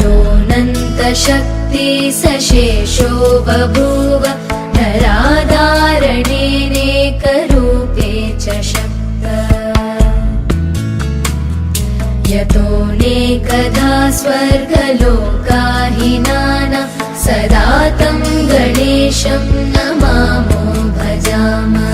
ततोऽनन्तशक्ति सशेषो बभूव नराधारणेनेकरूपे च शक्त यतोऽनेकधा स्वर्गलोकाहिनाना सदा तं गणेशं नमामो भजामः।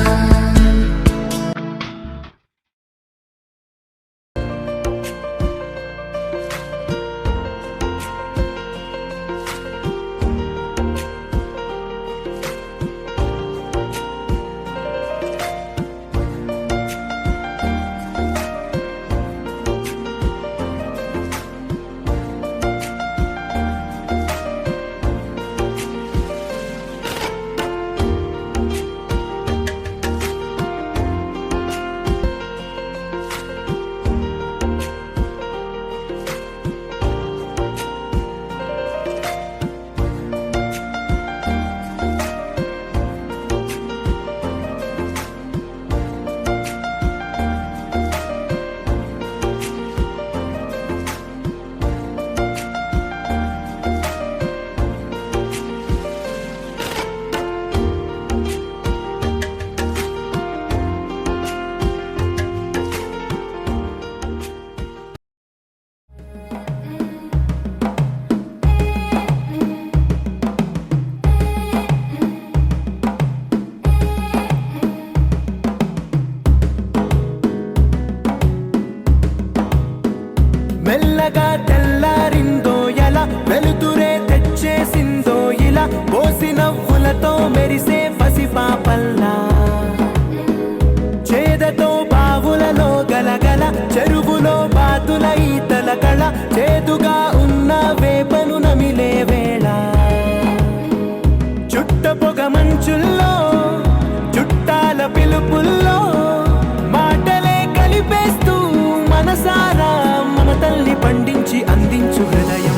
మెల్లగా తెల్లారిందో ఎలా వెలుతురే తెచ్చేసిందో ఇలా పోసి నవ్వులతో మెరిసే పసిపాపల్లా చేదతో బావులలో గలగల చెరువులో బాతుల ఈతల కళ చేదుగా ఉన్న వేపను నమిలే వేళ చుట్ట పొగ మంచుల్లో చుట్టాల పిలుపుల్లో మాటలే కలిపేస్తూ మనసారా మమతల్ని పండించి అందించు హృదయం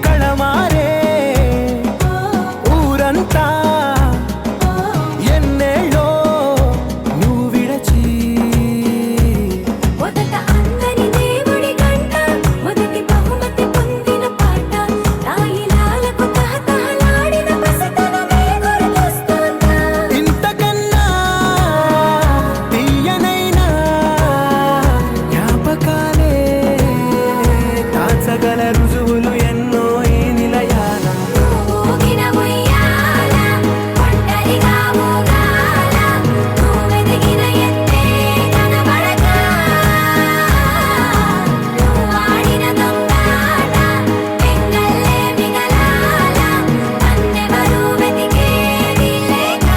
కళమారే ఊరంతా ఎన్నేళ్ళో నువ్వు విడచి మొదట అందని దేవుడి గంట మొదటి బహుమతి పొందిన పాట తాయిలాలకు తహతహలాడిన పసితనమే గుర్తొస్తుందా ఇంతకన్నా తీయనైనా జ్ఞాపకాలే దాచగల రుజువులు ఎన్నో ఈ నిలయాల ఊగిన ఉయ్యాల ఒంటరిగా ఊగాల నువ్వెదిగిన ఎత్తే కనబడక నువ్వాడిన దొంగాట పెంగల్లే మిగలాల నన్నెవరూ వెతికేది లేక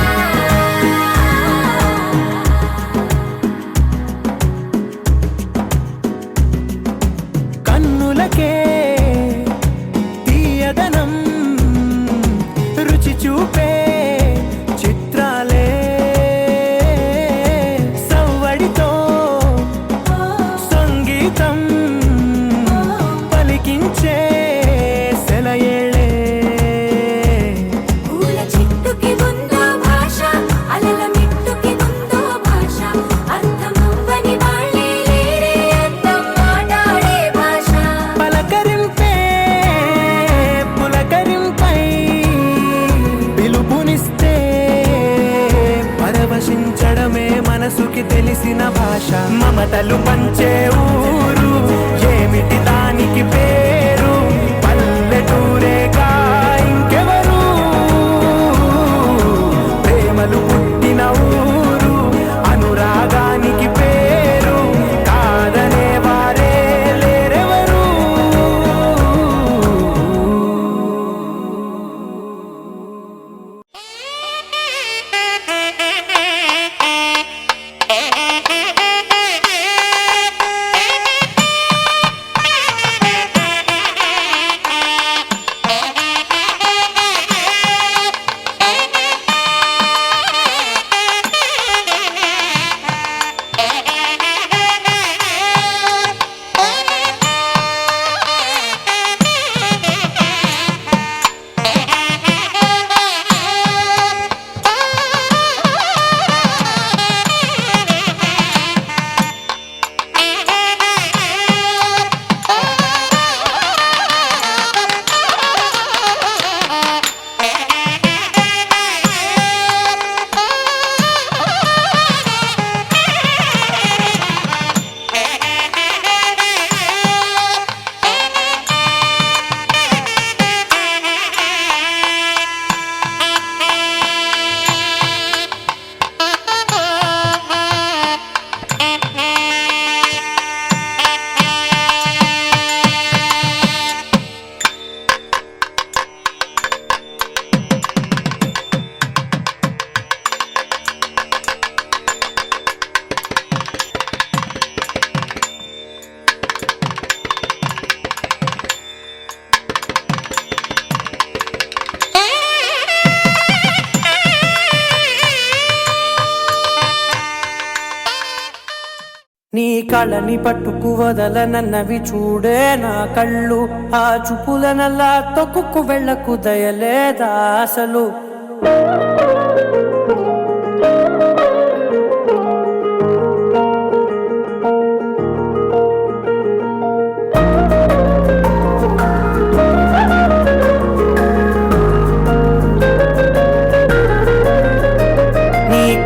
కన్నులకే తీయదనం రుచి చూపే చిత్రాలే సవ్వడితో సంగీతం పలికించే సెలయేళే పూల చిట్టుకి ఉందో భాష అలల మిట్టుకి ఉందో భాష అర్థమవ్వని వాళ్ళే లేరే అర్థం మాట్లాడే భాష పలకరింపే పులకరింపై పిలుపునిస్తే పరవశించడమే మనసుకి తెలిసిన భాష మమతలు పంచే ఊరు ఏమిటి దానికి పేరు పల్లెటూరేగా ఇంకెవరు కళని పట్టుకు వదలనన్నవి చూడే నా కళ్ళు, ఆ చూపులనల్లా తొక్కుకు వెళ్ళకు దయలేదా అసలు.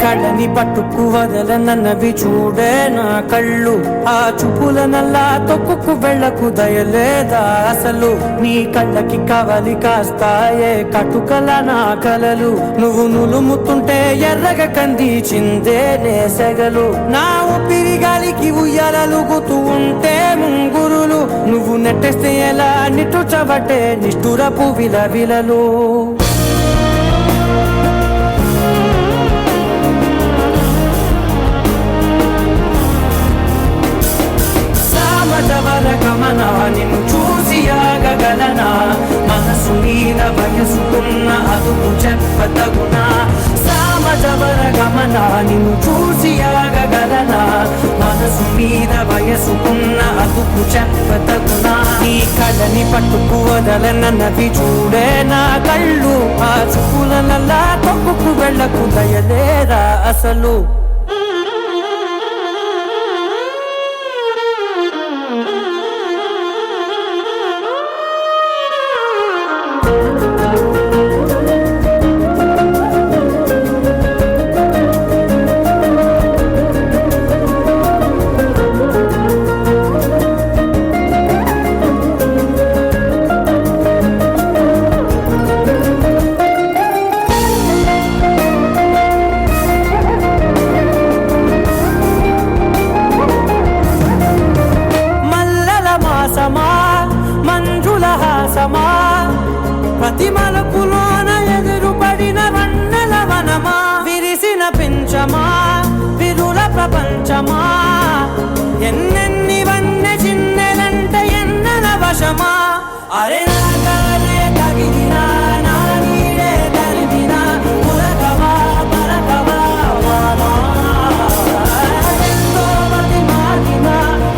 కళ్ళని పట్టుకు వదలనన్నవి చూడే నా కళ్ళు, ఆ చూపులనల్లా తొక్కుకు వెళ్ళకు దయలేదా అసలు. నీ కళ్ళకి కవలి కాస్తాయే కటుకల నా కలలు, నువ్వు నులుముతుంటే ఎర్రగ కందిచిందే నేసెగలు. నా ఊపిరి గాలికి ఉయ్యాలలుగుతూ ఉంటే ముంగురులు, నువ్వు నెట్టేస్తే ఎలా నిట్టుచబట్టే నిష్ఠురపు విలవిలలు. గమన నిన్ను చూసి ఆగగలనా, మనసు మీద వయసుకున్న అదుపు చెప్పతగునా. సామజవర గమన నిన్ను చూసి ఆగగలనా, మనసు మీద వయసుకున్న అదుపు చెప్పతగునా. నీ కళ్ళని పట్టుకు వదలనన్నవి చూడే నా కళ్ళు, ఆ చూపులనల్లా తొక్కుకు వెళ్ళకు దయలేరా అసలు. మంజుల హాసమా ప్రతి మలుపులోన ఎదురుపడిన వన్నెల వనమా, విరిసిన పించమా విరుల ప్రపంచమా, ఎన్నెన్ని వన్నె చిన్నెలంటే ఎన్నెల వశమా. అరే నాగానే తగిలినా నా నీడే తరిమినా, పులకవా పరకవా వామా, ఎంతో మతి మాటినా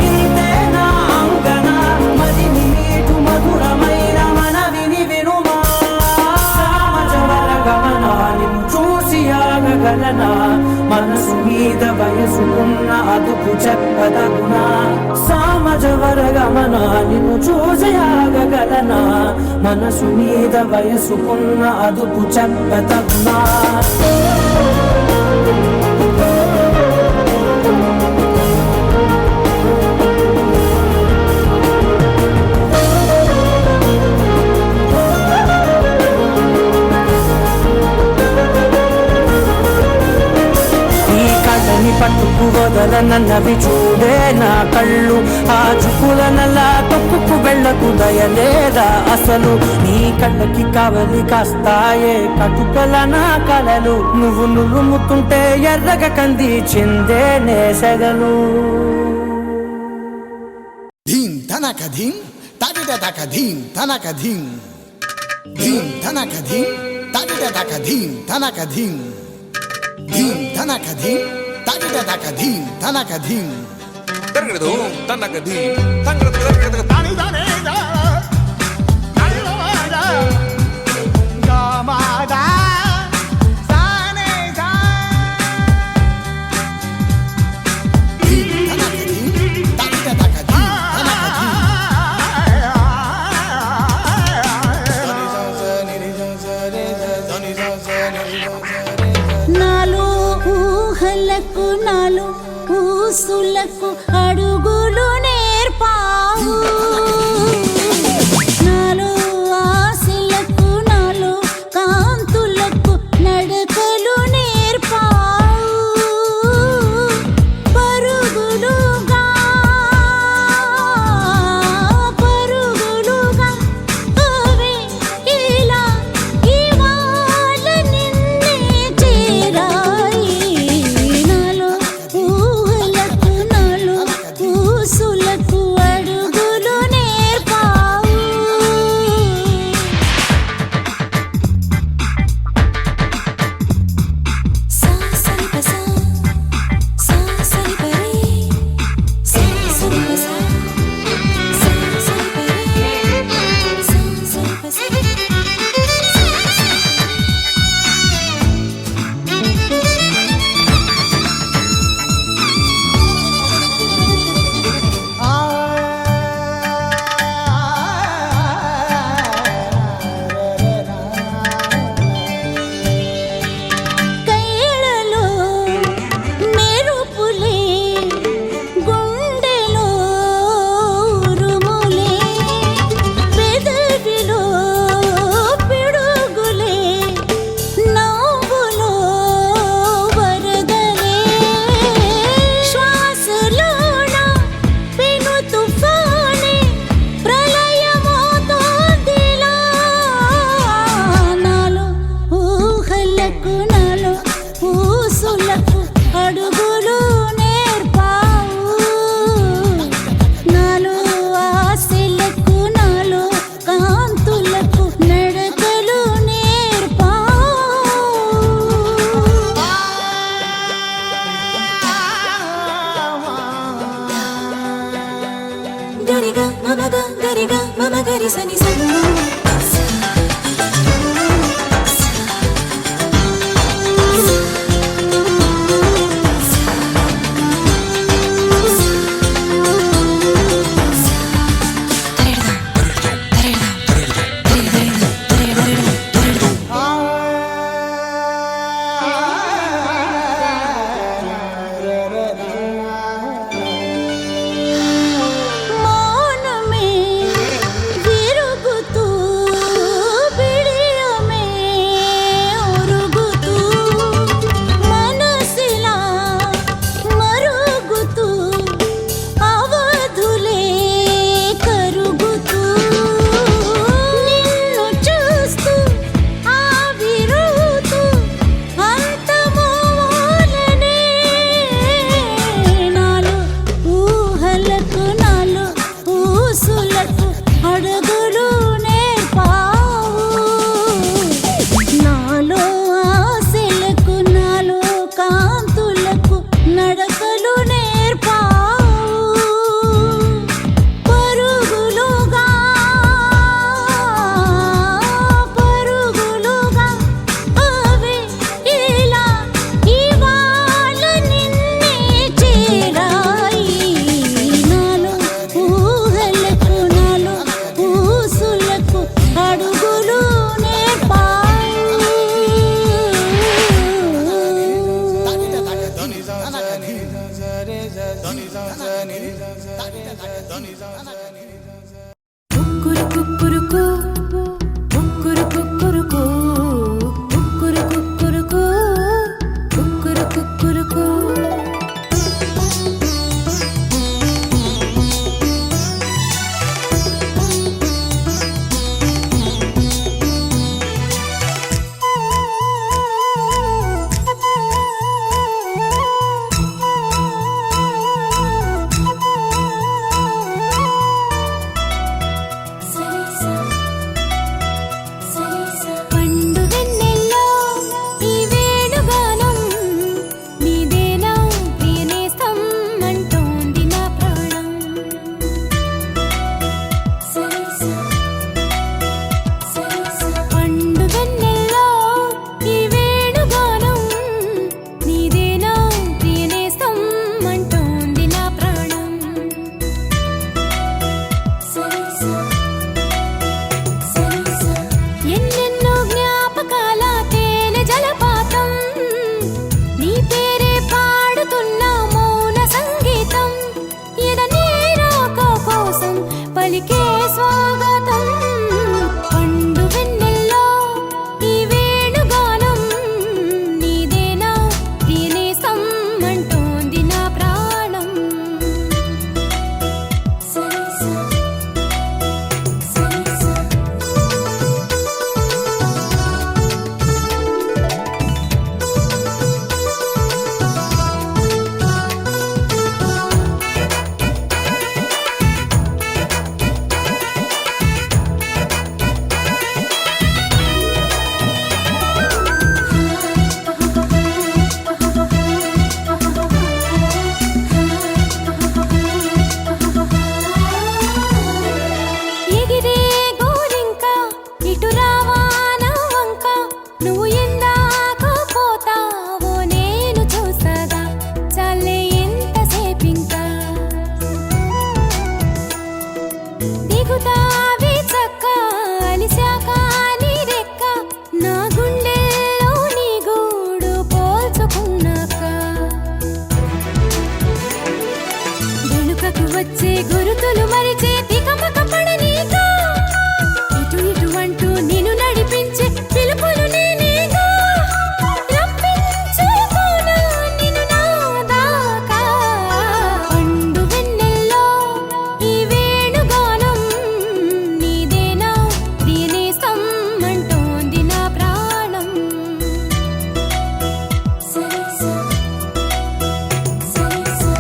ఇంతే నా అంగన, మదిని మీటు మధురమైన మనవిని వినుమా. సామజవర గమన నిన్ను చూసి ఆగగలనా, మనసు మీద వయసుకున్న అదుపు చెప్పదగునా. సామజవర గమన నిన్ను చూసి ఆగగలనా, మనసు మీద వయసుకున్న అదుపు చెప్పదగునా. పట్టుకు వదలనన్నవి చూడే నా కళ్ళు, ఆ చూపులనల్లా తొక్కుకు వెళ్ళకు దయలేదా అసలు. నీ కళ్ళకి కవలి కాస్తాయే కటుకల నా కలలు, నువ్వు నులుముతుంటే ఎర్రగ కందిచిందే నేసెగలు. ధీం ధనక ధీం తడిట తక ధీం ధనక ధీం, ధీం ధనక ధీం తడిట తక ధీం ధనక ధీం, ధీం ధనక ధీం తడిట తక ధీం ధనక ధీం. తరగదు తనక ధీం తంగడ తరగదు తాని తానే దా నాయనవాడా గామాదా సానే దా. ధీం ధనక ధీం తడిట తక ధీం ధనక ధీం. నాలో ఊహలకు నాలో ఊసులకు అడుగులు నేర్పావు, నాలో ఆశలకు నాలో కాంతులకు నడకలు నేర్పావు. పరుగులుగా పరుగులుగా అవే ఇలా ఇవాళ నిన్నే చేరాయి. నాలో ఊహలకు నాలో నువ్వు ఎందాకో పోతావో నేను చూసగా చాలే ఎంతసేపింకా దిగుతావి చక్క అలిశాక నీ రెక్క నా గుండెల్లో నీ గూడు పోల్చుకున్నాక వెనుకకు వచ్చే గురుతులు మరిచే తికమక పడనీక ఇటు ఇటు అంటూ నిన్ను నడిపించే పిలుపులు నేనేగా రప్పించుకోనా నిన్ను నా దాకా పండు వెన్నెల్లో ఈ వేణుగానం నీదేనా ప్రియనేస్తం అంటోంది నా ప్రాణం సరిసా సరిసా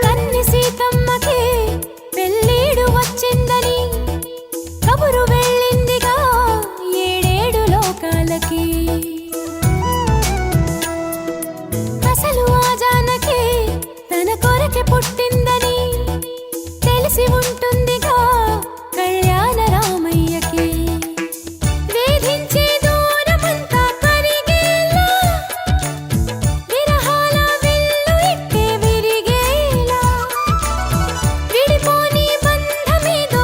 కన్ని సీతమ్మకి పెళ్ళీడు వచ్చిందని కబురు వెళ్ళిందిగా ఏడేడు లోకాలకి అసలు ఆ జానకి తన కొరకే పుట్టిందని తెలిసి ఉంటుందిగా కళ్యాణ రామయ్యకి వేధించే దూరమంతా కరిగేలా విరహాల విల్లు ఇట్టే విరిగేలా విడిపోని బంధమేదో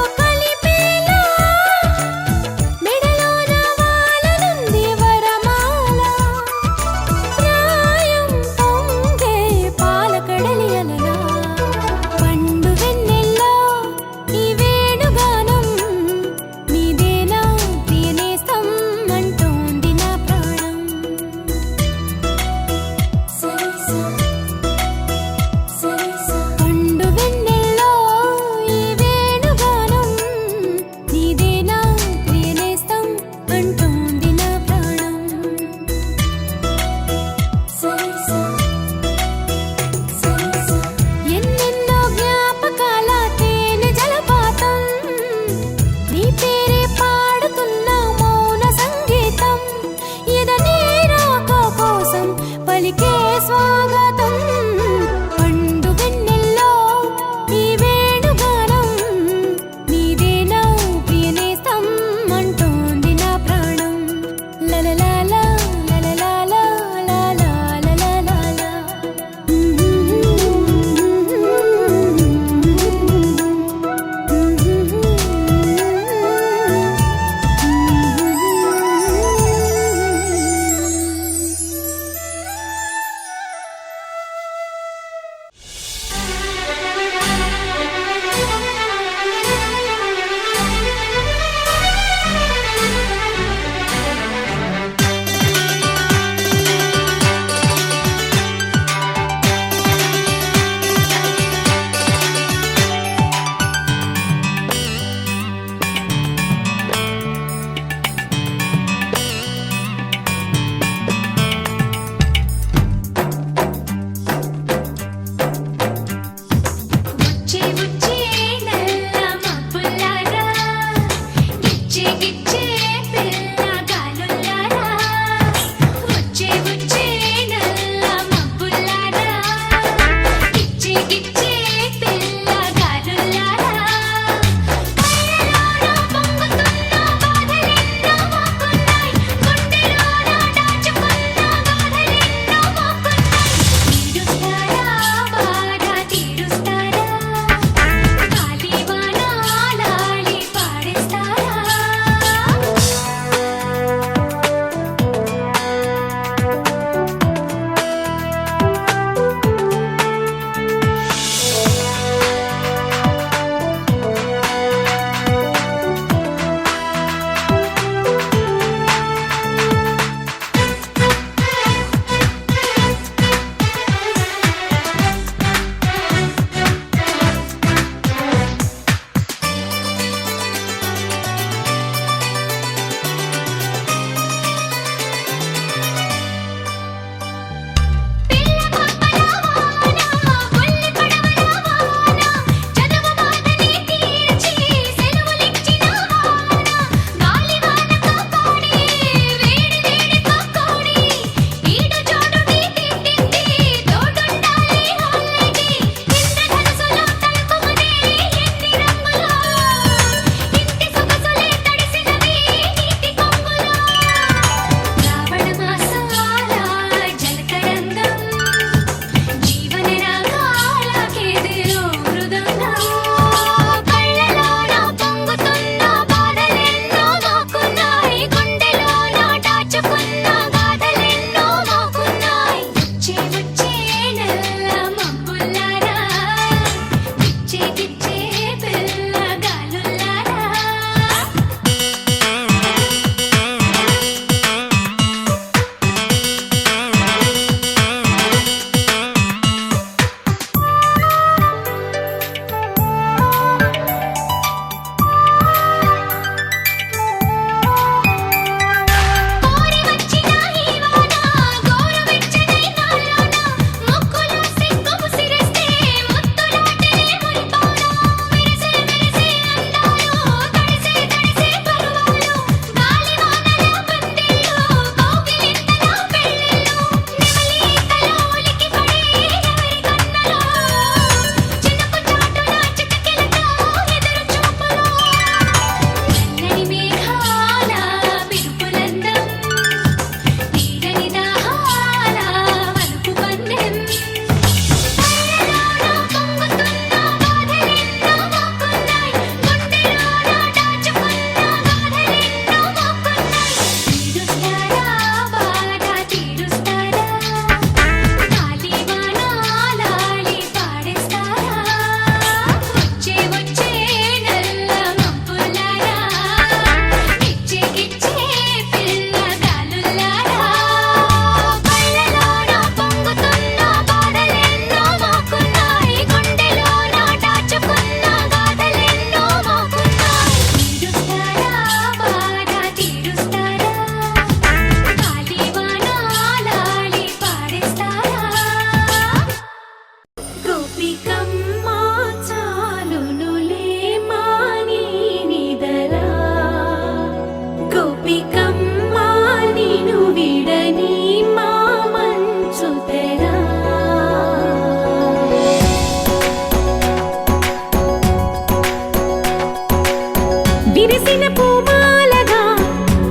విరిసిన పూమాలగా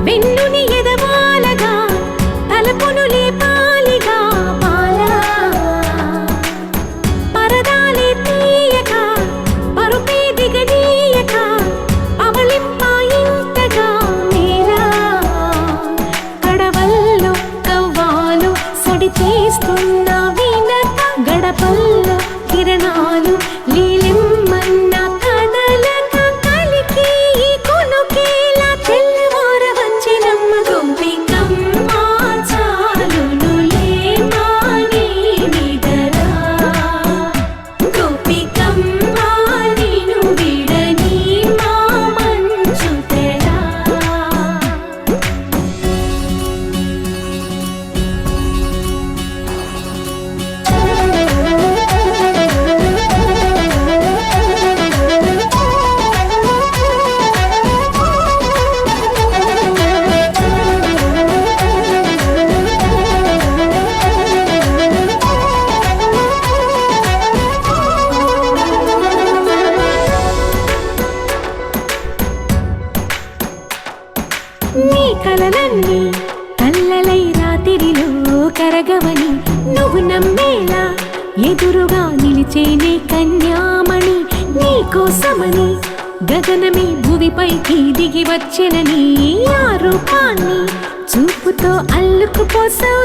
వెన్నుని ఎదవాలగా తలపును లేపాలిగా బాలా పరదాలే తీయక పరుపే దిగనీయక అవలింపాయింతగా మేరా కడవల్లో కవ్వాలు సడి చేస్తున్న వినత గడపల్లో కిరణాలు లీలిమ్మన్న కదలక కలికి ఈ కొనుకేలా తెల్లవార వచ్చినమ్మ గోపికమ్మ చాలునులే మాని నిదరా గోపికమ్మ నిను విడని మా మంచు తెరా నీ కలలన్నీ కల్లలై రాత్రిలో కరగవని నువ్వు నమ్మేలా ఎదురుగా నిలిచేనే కన్యామణి నీ కోసమని గగనమే భువిపైకి దిగి వచ్చెనని ఆ రూపాన్ని చూపుతో అల్లుకుపోసౌదామిని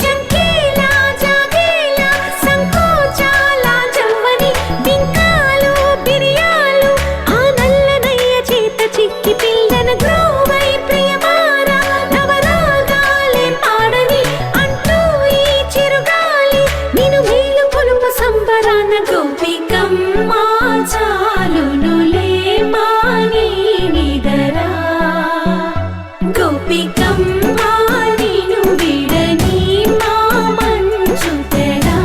జంకేలా జాగేలా సంకోచాల జవ్వని బింకాలు బిరియాలు ఆ నల్లనయ్య చేత చిక్కి పిల్లన గ్రోవై ప్రియమార నవరాగాలే పాడని అంటూ ఈ చిరుగాలి నిన్ను మేలు పొలుపు సంబరాన గోపికమ్మ చాలునులే మాని నిదరా గోపికమ్మ నిను విడని మా మంచు తెరా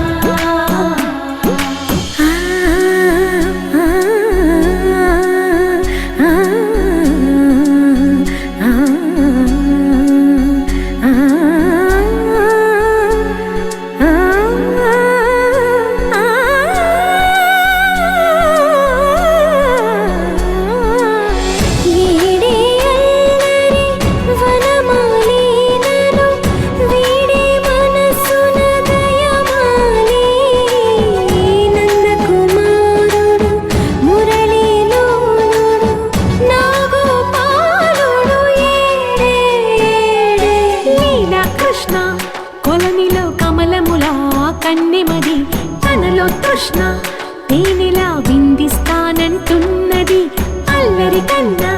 ఏడే అల్లరి వనమాలినను వీడే మనసున దయమాలి నందకుమారుడు మురళీలోలుడు నాగోపాలుడు ఏడే లీలా కృష్ణ కొలనిలో కమలములా కన్నెమది తనలో తృష్ణ తేనెలా విందిస్తానంటున్నది అల్లరి కన్నా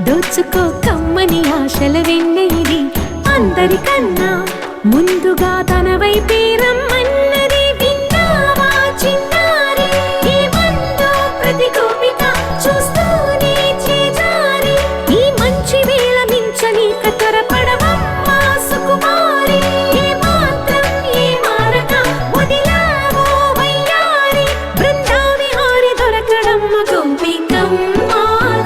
దోచుకో కమ్మని ఆశల వెన్నెయిది అందరికన్నా ముందుగా తన వైపే రమ్మన్నది విన్నావా చిన్నారి ఏమందో ప్రతి గోపిక చూస్తూనే చేజారి ఈ మంచి వేళ మించనీక త్వరపడవమ్మ సుకుమారి ఏ మాత్రం ఏ మారక వదిలావో వయ్యారి బృందావిహారి దొరకడమ్మ గోపికమ్మ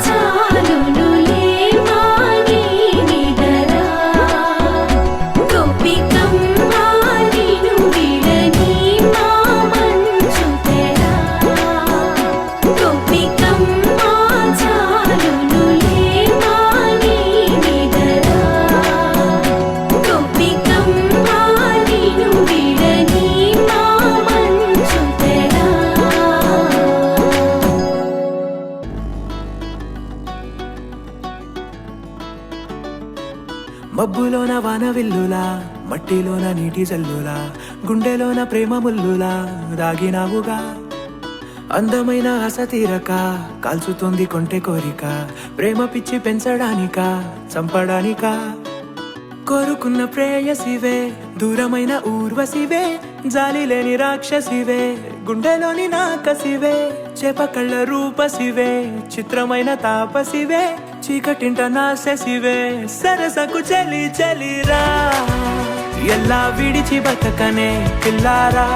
చాలునులే మాని నిదరా గోపికమ్మ నిను విడని మా మంచు తెరా గోపికమ్మ చాలునులే మాని నిదరా గోపికమ్మ నిను విడని మా మంచు తెరా మబ్బులోన వానవిల్లులా మట్టిలోన నీటి జల్లులా గుండెలోన ప్రేమ ముల్లులా దాగినావుగా అందమైన ఆశ తీరక కాల్చుతోంది కొంటె కోరిక ప్రేమ పిచ్చి పెంచడానికా చంపడానికా కోరుకున్న ప్రేయసివే దూరమైన ఊర్వశివే జాలి లేని రాక్షసివే గుండెలోని నాకసివే చేపకళ్ళ రూపసివే చిత్రమైన తాపసివే చీకటింట నాశసివే సరసకు చలి చలిరా ఎల్లా విడిచి బతకనే పిల్లారా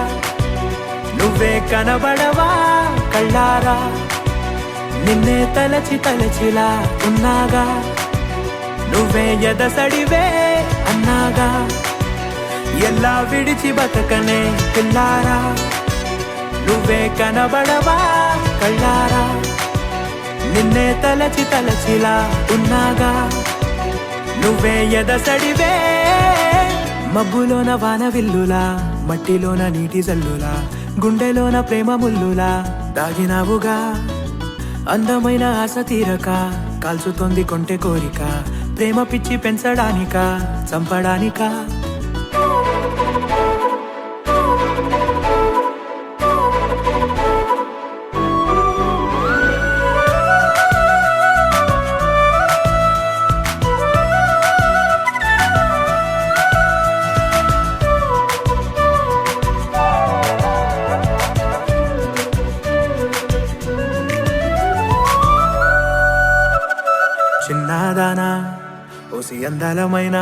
నువ్వే కనబడవా కళ్ళారా నిన్నే తలచి తలచిలా ఉన్నాగా నువ్వే ఎదసడివే అన్నాగా ఎల్లా విడిచి బతకనే పిల్లారా నువ్వే కనబడవా కళ్ళారా నిన్నే తలచి తలచిలా ఉన్నాగా నువ్వే ఎదసడివే మబ్బులోన వాన విల్లులా మట్టిలోన నీటి జల్లులా గుండెలోన ప్రేమ ముల్లులా దాగినావుగా అందమైన ఆశ తీరక కాల్చుతోంది కొంటె కోరిక ప్రేమ పిచ్చి పెంచడానిక చంపడానికా చిన్నదానా ఓసి అందలమైన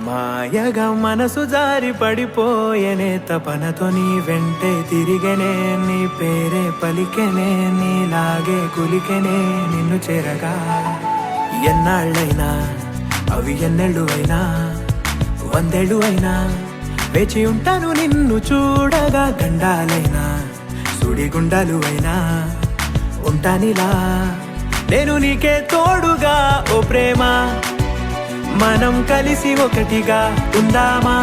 మాయగా మనసు జారి పడిపోయేనే తపనతో నీ వెంటే తిరిగేనే నీ పేరే పలికెనే నీలాగే కులికెనే నిన్ను చేరగా ఎన్నాళ్ళైనా అవి ఎన్నెళ్ళు అయినా 100 ఏళ్ళు అయినా వేచి ఉంటాను నిన్ను చూడగా గండాలైనా సుడిగుండాలు అయినా ఉంటానిలా నేను నీకే తోడుగా ఓ ప్రేమ మనం కలిసి ఒకటిగా ఉందామా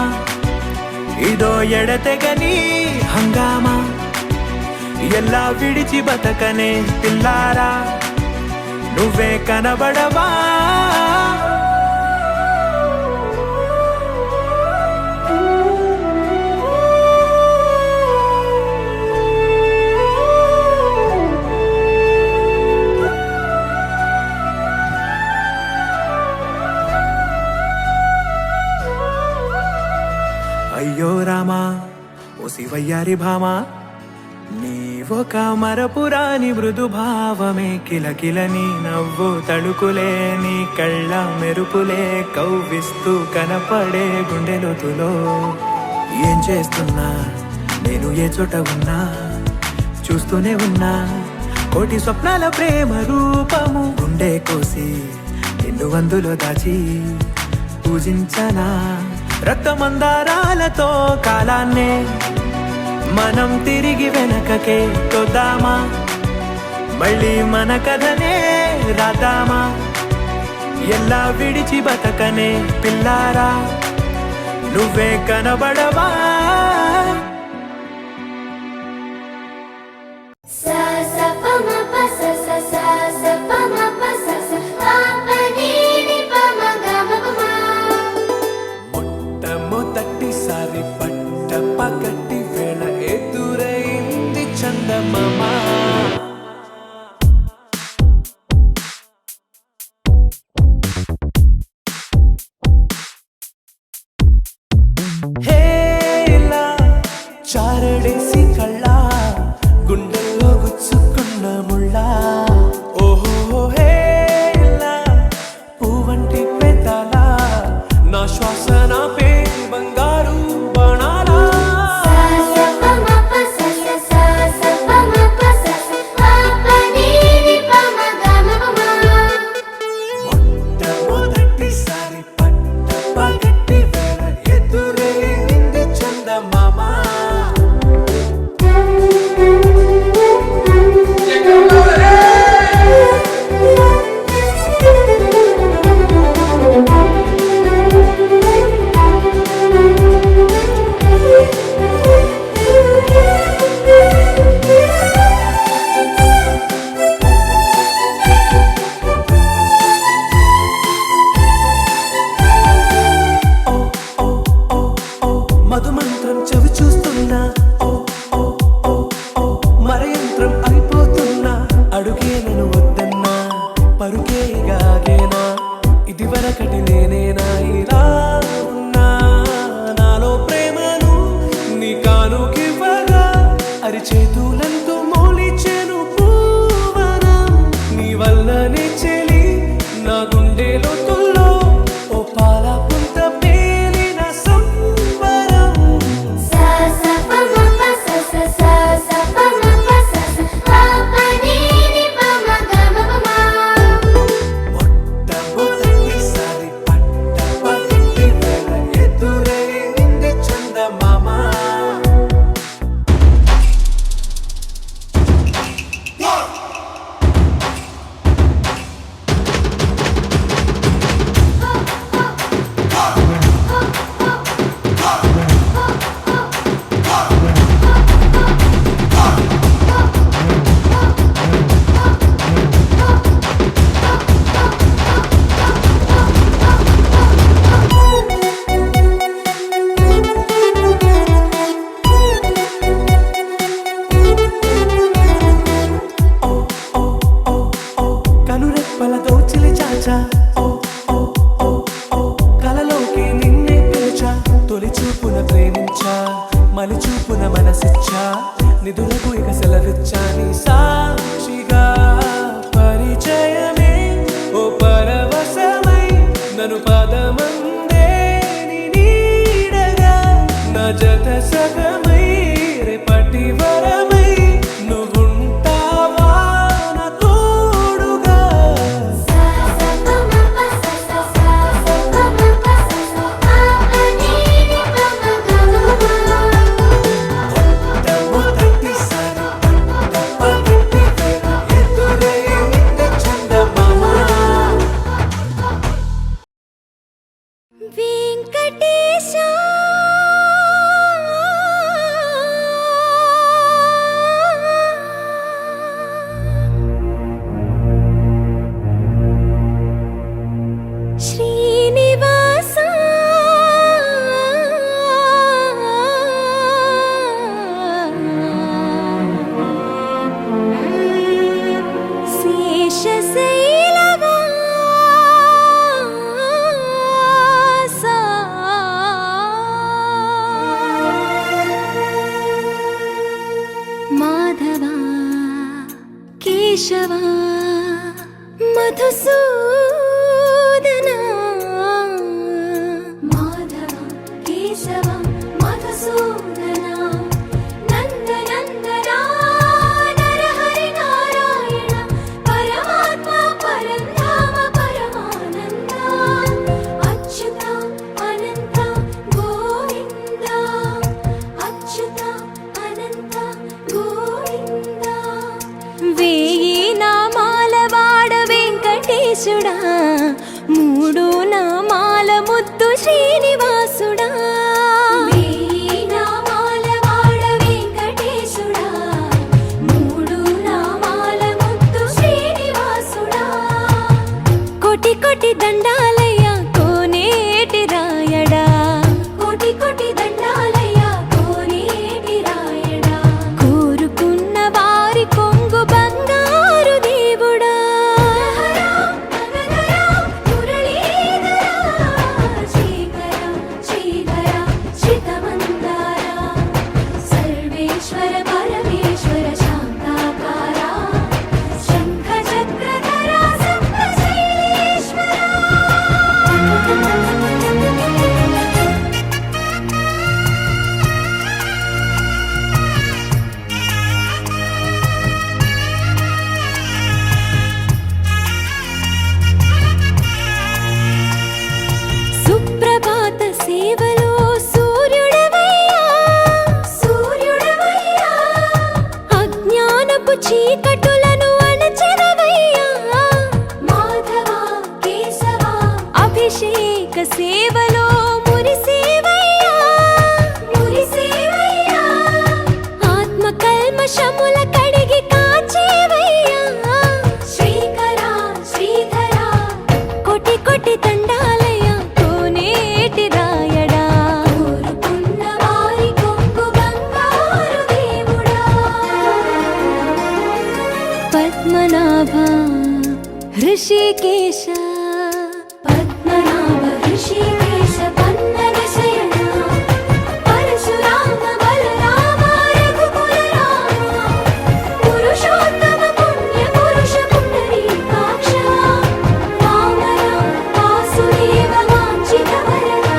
ఇదో ఎడతెగని హంగామా ఎలా విడిచి బతకనే పిల్లారా నువ్వే కనబడవా అయ్యో రామా ఓ శివయ్యారి భామా నీవొక మరపురాని మృదు భావమే కిలకిలని నవ్వు తడుకులే నీ కళ్ళ మెరుపులే కవ్విస్తూ కనపడే గుండెలోతులో ఏం చేస్తున్నా నేను ఏ చోట ఉన్నా చూస్తూనే ఉన్నా కోటి స్వప్నాల ప్రేమ రూపము గుండె కోసి నిన్ను అందులో దాచి పూజించనా రక్తమందారాలతో కాలాన్నే మనం తిరిగి వెనకకే తోద్దామా మళ్ళీ మన కథనే రాద్దామా ఎలా విడిచి బతకనే పిల్లారా నువ్వే కనబడవా మొట్టమొదటిసారి పట్ట పగటి వేళ ఎదురైంది చందమామ హేలా చారడేసి కళ్ళ గుండెల్లో గుచ్చుకున్న ముళ్ళ ఓహో హేలా పువ్వంటి పెదాల నా శ్వాస నా పే బంగారు బాణాలా మొట్టమొదటిసారి పట్ట పగటి వేళ ఎదురైంది చందమామ మధుమంత్రం చెవి చూస్తున్నా ఓ ఓ ఓ ఓ మరయంత్రం అయిపోతున్నా అడుగే నన్ను వద్దన్నా పరుకేగాగేనా ఇది వరకటి నేనేనా ఇలా ఉన్నా నాలో ప్రేమను నీ కానుకివ్వగా అరిచేతులంతో మోలిచెను పూవనం నీ వల్లనే చెలి నా గుండెలో తుల్లో ఓ పాల పుంత పేలిన సంబరం మొట్టమొదటిసారి పట్ట పగటి వేళ ఎదురైంది చందమామ తలచా ఓ ఓ ఓ ఓ కలలోకి నిన్నే పిలిచా తొలి చూపున ప్రేమించా మలి చూపున మనసిచ్చా నిధులకు ఇక సెలవిచ్చా నీ సాక్షిగా పరిచయమే ఓ పరవశమై నన్ను పదమందే నీ నీడగా నా జత సగమై రేపటి వరమై నువ్వుంటావా నా తోడుగా మొదటిసారి పగటి వేళ ఎదురైంది చందమామ వెంకటేశ శ్రీనివాస శేషశైలవాస మాధవ కేశవ మధుసూదన మాధవ కేశవ మధుసూదన నందనందన నరహరి నారాయణ పరమాత్మ పరంధామ పరమానంద అచ్యుత అనంత గోవింద అచ్యుత అనంత గోవింద వేయి నామాల వాడ వెంకటేశుడా మూడు నామాల ముద్దు శ్రీనివాసుడా వేయి నామాల వాడ వెంకటేశుడా మూడు నామాల ముద్దు శ్రీనివాసుడా కోటి కోటి దండాలయ్య కోనేటి రాయడా కోటి కోటి దండాలయ్య కోనేటి రాయడా కోరుకున్న వారి కొంగు బంగారు దేవుడా సర్వేశ్వర పరమేశ్వర శాంతాకార శంఖ చక్రధర సప్తశైలేశ్వర సుప్రభాత సేవలో సూర్యుడవయ్యా సూర్యుడవయ్యా అజ్ఞానపు చీకటులను అణచెదవయ్యా మాధవ కేశవ అభిషేక సేవలో మురిసేవయ్యా మురిసేవయ్యా ఆత్మ కల్మషముల కడిగి కాచేవయ్యా శ్రీకర శ్రీధర కోటి కోటి దండాలయ కోనేటి రాయడా కోరుకున్న వారి కొంగు బంగారు దేవుడా పద్మనాభ హృషికేశ పద్మనాభ హృషికేశ పన్నగ శయన పరశురామ బలరామ రఘుకుల రామ పురుషోత్తమ పుణ్య పురుష పుండరీకాక్ష వామన వాసుదేవ వాంఛిత వరద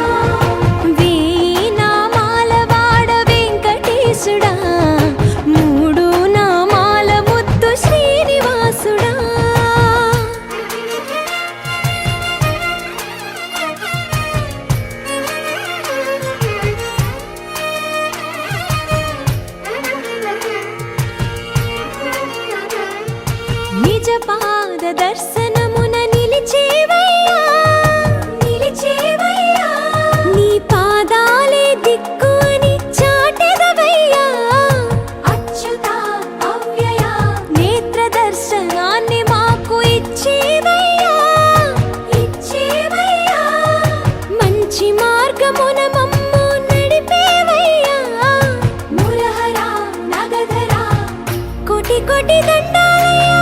వేయి నామాల వాడ వెంకటేశుడా మూడు నామాల ముద్దు శ్రీనివాసుడా నిజ పాద దర్శనమున నిలిచేవయ్యా నిలిచేవయ్యా నీ పాదాలే దిక్కు అని చాటెదవయ్యా అచ్యుత అవ్యయ నేత్ర దర్శనాన్ని మాకు ఇచ్చేవయ్యా ఇచ్చేవయ్యా మంచి మార్గమున మమ్ము నడిపేవయ్యా మురహర నగధర కోటి కోటి దండాలయ్యా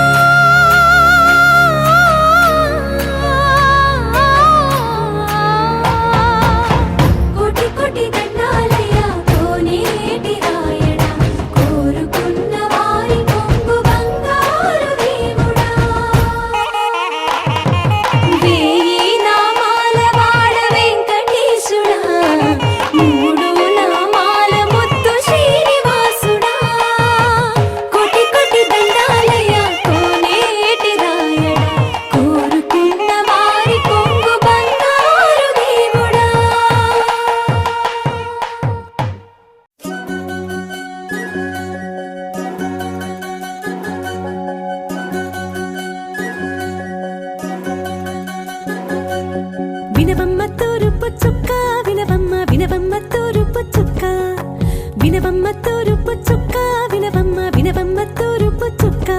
వినవమ్మ తూరుపు చుక్క వినవమ్మ వినవమ్మ తూరుపు చుక్క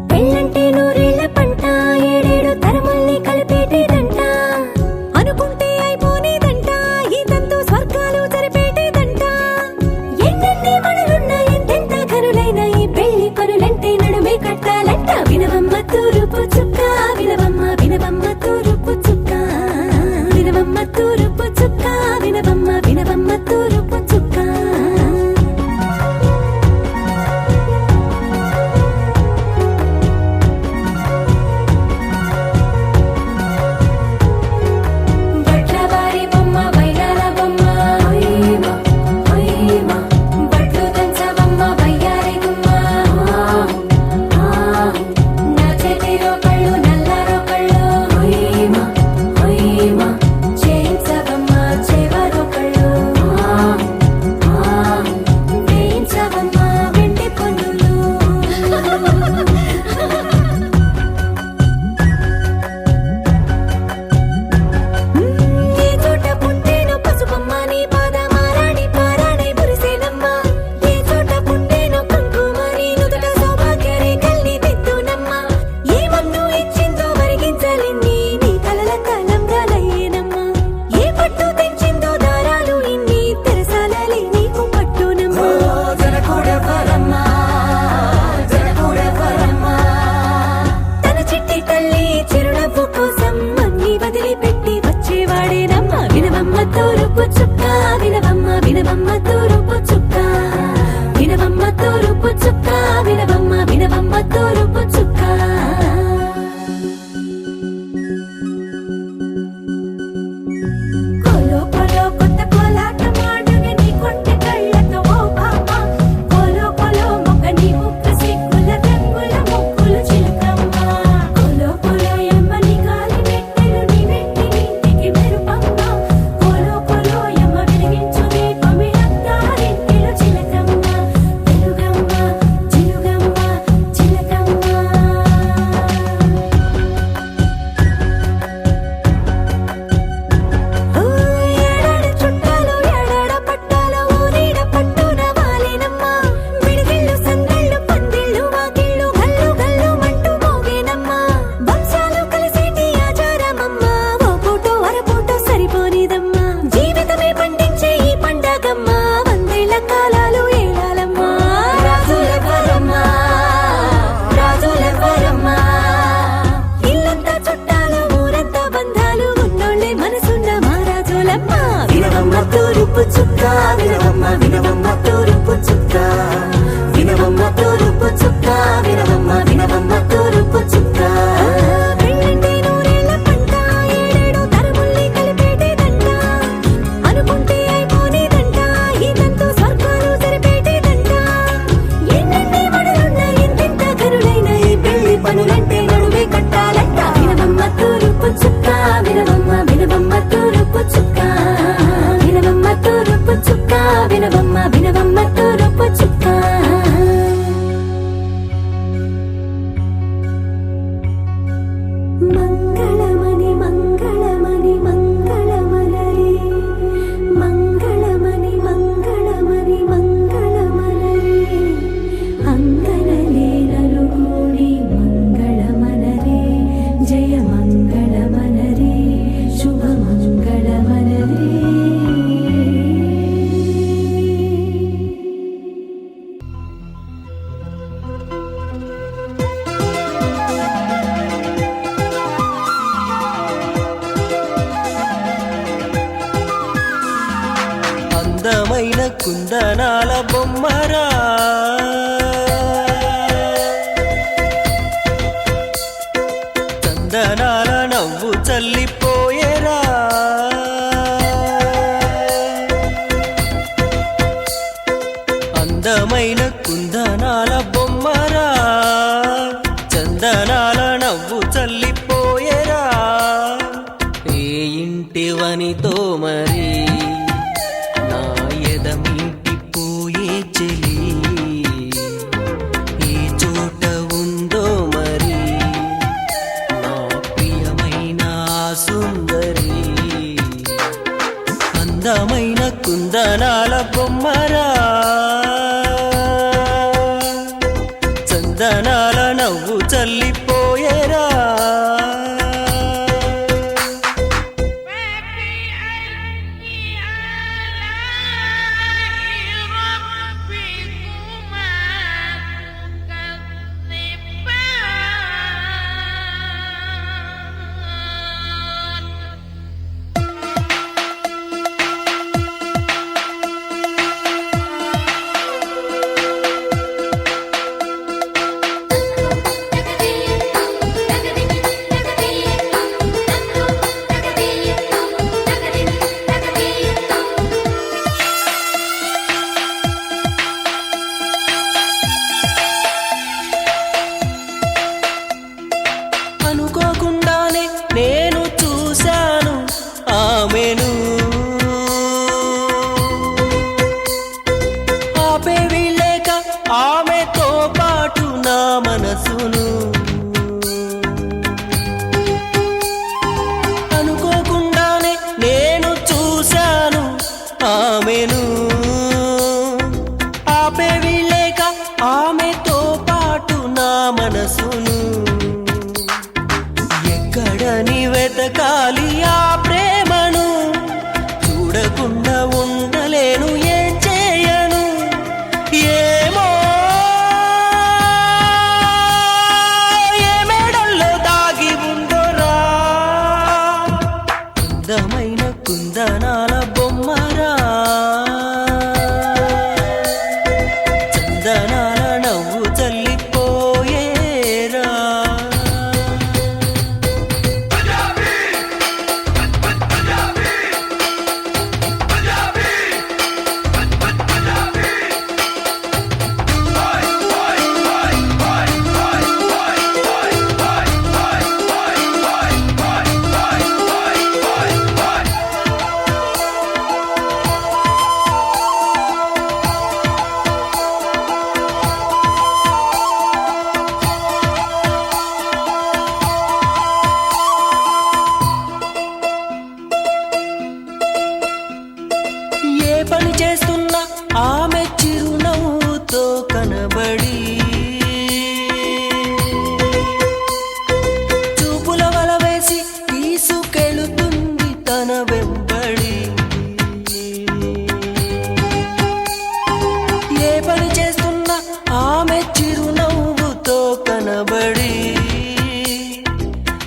పెళ్ళంటే నూరేళ్ల పంట ఏడేడు తరముల్ని కలిపేటేదంట అనుకుంటే అయిపోనేదంట ఈ తంతు స్వర్గాలు జరిపేటేదంట ఎన్నెన్ని మనులున్నా ఎంతెంత కనులైన ఈ పెళ్లి పనులంటే నడుమే కట్టాలంట వినవమ్మ తూరుపు చుక్క వినవమ్మ వినవమ్మ తూరుపు చుక్క వినవమ్మ తూరుపు చుక్క వినవమ్మ వినవమ్మ తూరుపు చుక్క తూరుపు చుక్క వినవమ్మ వినవమ్మ తూరుపు చుక్క వినవమ్మ తూరుపు చుక్క వినవమ్మ వినవమ్మ తూరుపు చుక్క కోలో కోలో కొత్త కోలాటం ఆడుగే నీ కొంటె కళ్ళతో ఓ బామ్మ కోలో కోలో మొక్క నీ ముక్క సిగ్గుల రంగుల ముక్కులు చిలకమ్మ కోలో కోలో ఎమ్మ నీ కాలి మెట్టెలు నీ వెంటి ఇంటికి మెరుపమ్మ కోలో కోలో ఎమ్మ వెలిగించు దీపమి అత్తారింటిలో చిలకమ్మ వెలుగమ్మ చిలుగమ్మ చిలకమ్మ ఏడాడ చుట్టాలు ఏడాడ పట్టాలు ఊరీడ పట్టున వాలేనమ్మ విడిగిళ్ళు సందళ్ళు పందిళ్ళు వాకిళ్ళు గల్లు గల్లు మంటూ మోగేనమ్మ వంశాలు కలిసేటి ఆచారమమ్మ ఓ పూటో అరపూటో సరిపోనిదమ్మ జీవితమే పండించే ఈ పండగమ్మ వందేళ్ల కాలాలు ఏలాలమ్మ రాజులెవ్వరమ్మ రాజులెవ్వరమ్మ ఇల్లంతా చుట్టాలు ఊరంతా బంధాలు ఉన్నోళ్ళే మనసున్న మహారాజులమ్మ వినవమ్మ తూరుపు చుక్క వినవమ్మ వినవమ్మ తూరుపు చుక్క వినవమ్మ తూరుపు చుక్క వినవమ్మ వినవమ్మ తూరుపు చుక్క పెళ్ళంటే నూరేళ్ల పంట ఏడేడు తరముల్ని కలిపేటేదంట అనుకుంటే అయిపోనేదంట ఈ తంతు స్వర్గాలు జరిపేటేదంట ఎన్నెన్ని మడులున్నా ఎంతెంత కరులైన ఈ పెళ్లి పనులంటే నడువే కట్టాలంట వినవమ్మ తూరుపు చుక్క వినవమ్మ వినవమ్మ తూరుపు చుక్క వినవమ్మ తూరుపు చుక్క వినవమ్మ వినవమ్మ తూరుపు చుక్క మంగళమణి మంగళమణి మంగళమలరే మంగళమణి మంగళమణి మంగళమలరే అంగనలే నలుగూడి మంగళమనరే జయ మంగళమనరే శుభ మంగళమనరే అందమైన కుందనాల బొమ్మరా చందనాల నవ్వు చల్లిపోయేరా అందమైన కుందనాల బొమ్మరా చందనాల నవ్వు చల్లిపోయేరా ఏ ఇంటివనితో మరి నా ఎదమీటిపోయే చెలి ఏ చోట ఉందో మరి నా ప్రియమైన ఆ సుందరి అందమైన కుందనాల బొమ్మరా అనుకోకుండానే నేను చూశాను ఆమెను, ఆపేవి లేక ఆమెతో పాటు నా మనసును. అనుకోకుండానే నేను చూశాను ఆమెను, ఆపేవి లేక ఆమెతో పాటు నా మనసును. ఎక్కడని వెతకాలి ఆ ప్రేమను, చూడకుండా ఉండలేను, ఏం చేయను ఏమో, ఏ మేడల్లో దాగి ఉందోరా, అందమైన కుందనాల బొమ్మరా, చందనాల నవ్వు చల్లిపోయేరా. ఏ పని చేస్తున్నా ఆమె చిరునవ్వుతో కనబడి, చూపుల వల వేసి తీసుకెళుతుంది తన వెంబడి. ఏ పని చేస్తున్నా ఆమె చిరునవ్వుతో కనబడి,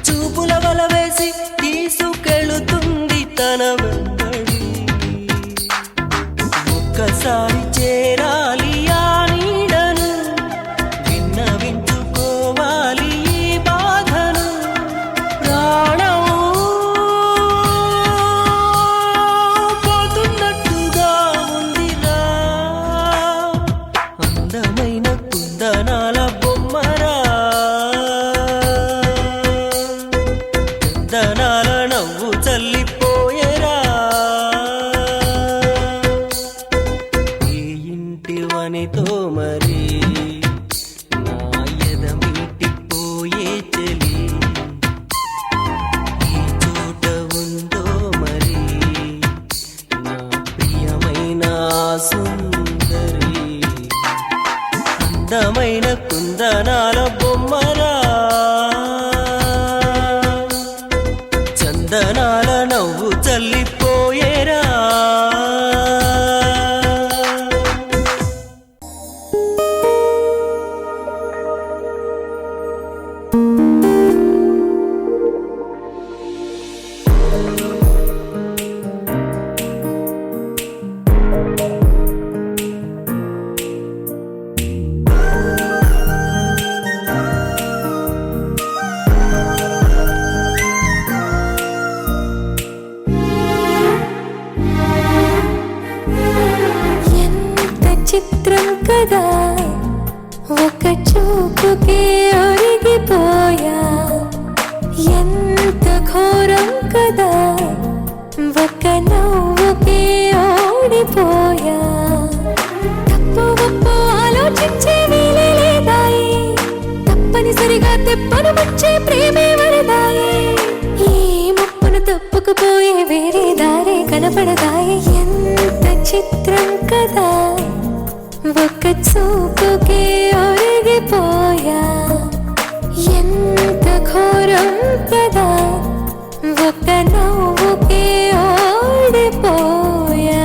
చూపుల వల వేసి తీసుకెళుతుంది తన వెంబడి. ఒక్కసారి చేరాలి ఆ నీడను, విన్నవించుకోవాలి ఈ బాధను, ప్రాణం పోతున్నట్టుగా ఉందిరా, అందమైన కుందనాల బొమ్మరా, చందనాల నవ్వు చల్లిపోయేరా. ఈ ఇంటి వనితో మరి నా ఎదమిటిపోయే చెలి, ఈ చోట ఉందో మరి నా ప్రియమైన సుందరి, అందమైన కుందనాల బొమ్మరా, చందనాల నవ్వు చల్లిపోయేరా. ఎంత చిత్రం కదా, ఒక చూపుకే ఒరిగిపోయా, ఎంత ఘోరం కదా, ఒక నవ్వుకే ఓడిపోయా. తప్పు ఒప్పు ఆలోచించే వీలే లేదాయి, తప్పనిసరిగా తెప్పను వచ్చే ప్రేమే వరదాయి. ఈ ముప్పును తప్పుకుపోయే వేరే దారే కనపడదాయి. ఎంత చిత్రం కదా, ఒక చూపుకే ఒరిగిపోయా, ఎంత ఘోరం కదా, ఒక నవ్వుకే ఓడిపోయా.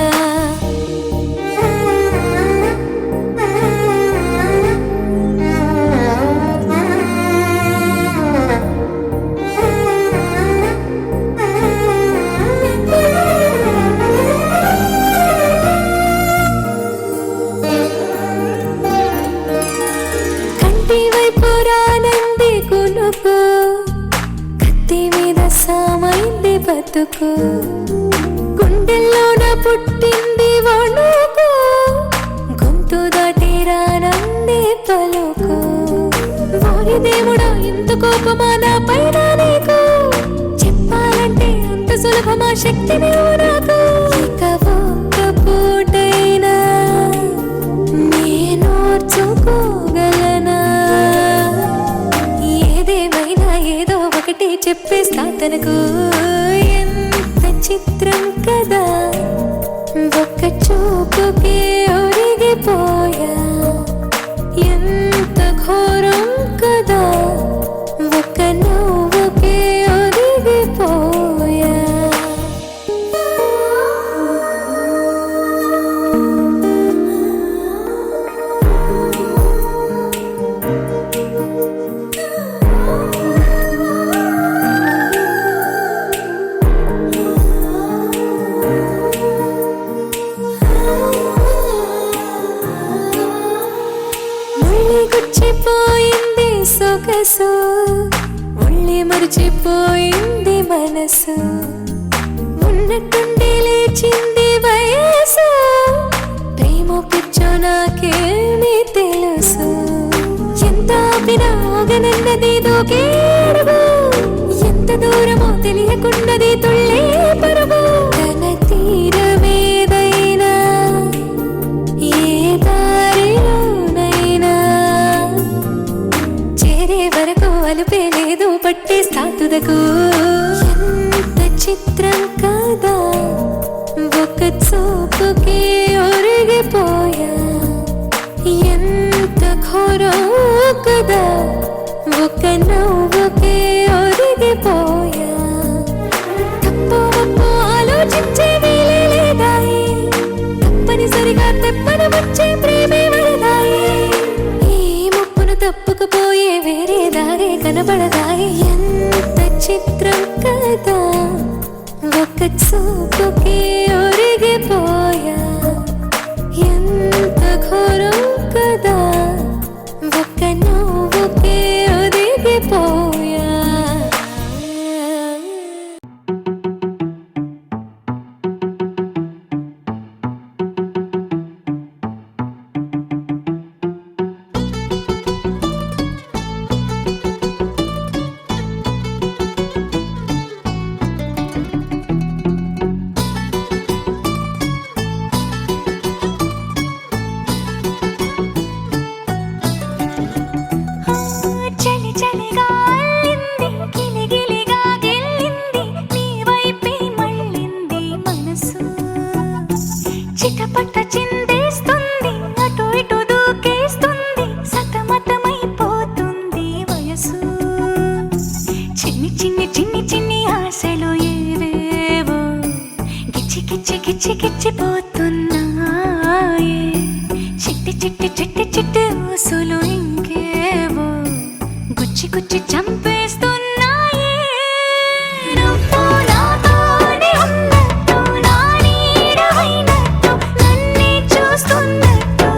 కంటి వైపు రానంది కునుకు, కత్తి మీద సామైంది బతుకు, గుండెల్లోన పుట్టింది వణుకు, గొంతు దాటి రానంది పలుకు. వారి దేవుడా ఇంత కోపమా నా పైన, ఒకటే చెప్పేస్తా తనకు ఎంత చిత్రం కదా ఒక్క చూపుకే ఒరిగిపోయా ఎంత ఘోరం కదా ఒక్క నవ్వుకే ఒరిగిపోయా గుచ్చిపోయింది సొగసు ఒళ్ళి మరిచిపోయింది మనసు ఉన్నట్టుండి లేచింది వయసు ప్రేమ పిచ్చో నాకేమీ తెలుసు ఎంత వినాగనన్నది దూకేడుగు ఎంత దూరమో తెలియకున్నది తుళ్ళే పరుగు తన తీరమేదైనా ఏ దారిలోనైనా చేరే వరకు అలుపే లేదు పట్టేస్తా తుదకు ఎంత చిత్రం కదా ఒక చూపుకే ఒరిగిపోయా ఎంత ఘోరం కదా ఒక నవ్వుకే ఒరిగిపోయా తప్పు ఒప్పు ఆలోచించే వీలే లేదాయి తప్పనిసరిగా తెప్పన వచ్చే ప్రేమే వరదాయి ఈ ముప్పును తప్పుకుపోయే వేరే దారే కనబడదాయి ఎంత చిత్రం కదా ఒక చూపుకే ఒరిగిపోయా ఎంత ఘోరం కదా ఒక నవ్వుకే ఒరిగిపోయా చలి చలిగా అల్లింది గిలిగిలిగా గెల్లింది నీ వైపే మళ్ళింది మనసు చిటపట చిందేస్తుంది అటు ఇటు దూకేస్తుంది సతమతమైపోతుంది వయసు చిన్ని చిన్ని చిన్ని చిన్ని ఆశలు ఏవేవో గిచ్చి గిచ్చి గిచ్చి గిచ్చిపోతున్నాయే చిట్టి చిట్టి చిట్టి చిట్టి ఊసులు ఇంకేవో గుచ్చి గుచ్చి చంపేస్తున్నాయే నువ్వు నాతోనే ఉన్నట్టు నా నీడవైనట్టు నన్నే చూస్తున్నట్టు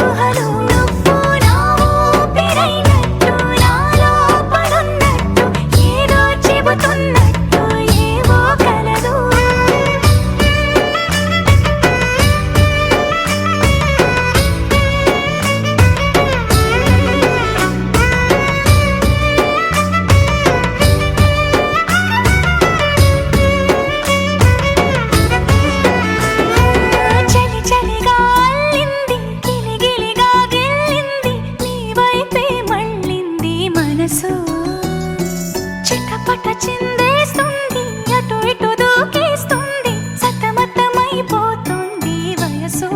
ఊహలు నువ్వు నా ఊపిరైనట్టు నాలో పడున్నట్టు ఏదో చెబుతున్నట్టు ఏవో కలదు చలి చలిగా అల్లింది గిలిగిలిగా గెల్లింది నీ వైపే మళ్ళింది మనసు చిటపట చిందేస్తుంది అటు ఇటు దూకేస్తుంది సతమతమైపోతుంది వయసు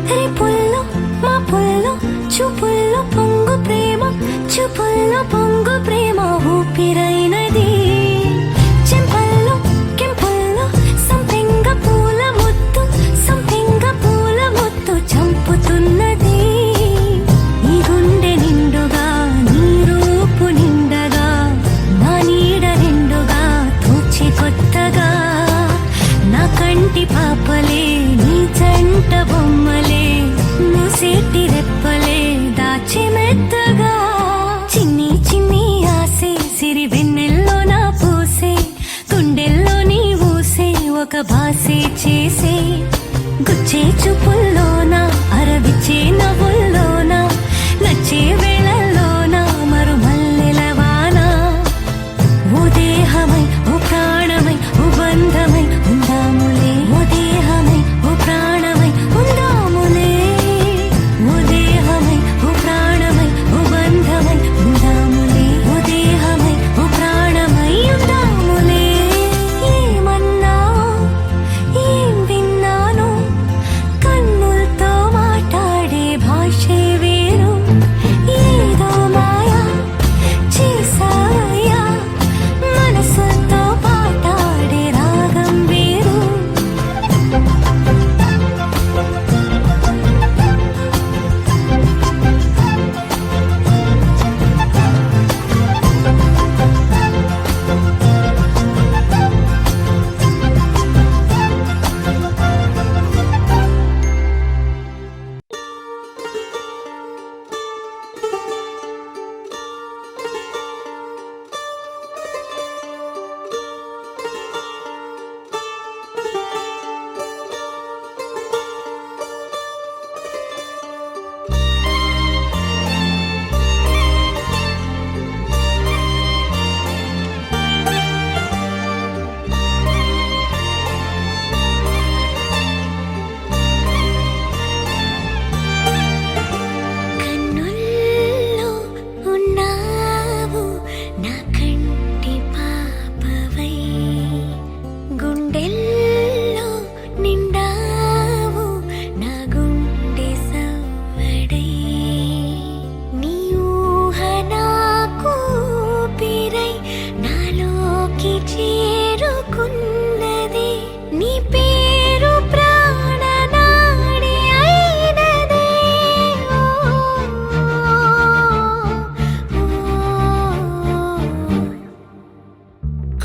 రేపుల్లో మా పుల్లో చూపుల్లో పొంగు ప్రేమ చూపుల్లో పొంగు ప్రేమ ఊపిరైనది చెంపల్లో కెంపుల్లో సంపెంగ పూల ముత్తు సంపెంగ పూల ముత్తు చంపుతున్నది ఈ గుండె నిండుగా నీ రూపు నిండగా నా నీడ నిండుగా తూచి కొత్తగా నా కంటి పాపలే నీ జంట బొమ్మలే మూసేటి రెప్పలే దాచి మెత్తగా చిన్ని చిన్ని ఆసే సిరి వెన్నెల్లో నా పూసే గుండెల్లో నీ ఊసే ఒక భాసే చేసే గుచ్చే చూపుల్లోన అరవిచ్చే నవ్వుల్లోన నచ్చే వేళల్లోన మరుమల్లెల వాన ఓ దేహమై ఓ ప్రాణమై ఓ బంధమై ఉందాములే ఓ దేహమై ఓ ప్రాణమై ఉందాములే ఓ దేహమై ఓ ప్రాణమై ఓ బంధమై ఉందాములే ఓ దేహమై ఓ ప్రాణమై ఉందాములే ఏమన్నావు ఏం విన్నాను కన్నులతో మాట్లాడే భాషే వేరు ఏదో మాయా చేసావయ్యా మనసుతో పాటాడే రాగం వేరు కన్నుల్లో ఉన్నావు నా కంటి పాపవై గుండెల్లో నిండావు నా గుండె సవ్వడై నీ ఊహ నాకు ఊపిరై నాలోకి చేరుకున్నది నీ పేరు ప్రాణనాడి అయినదే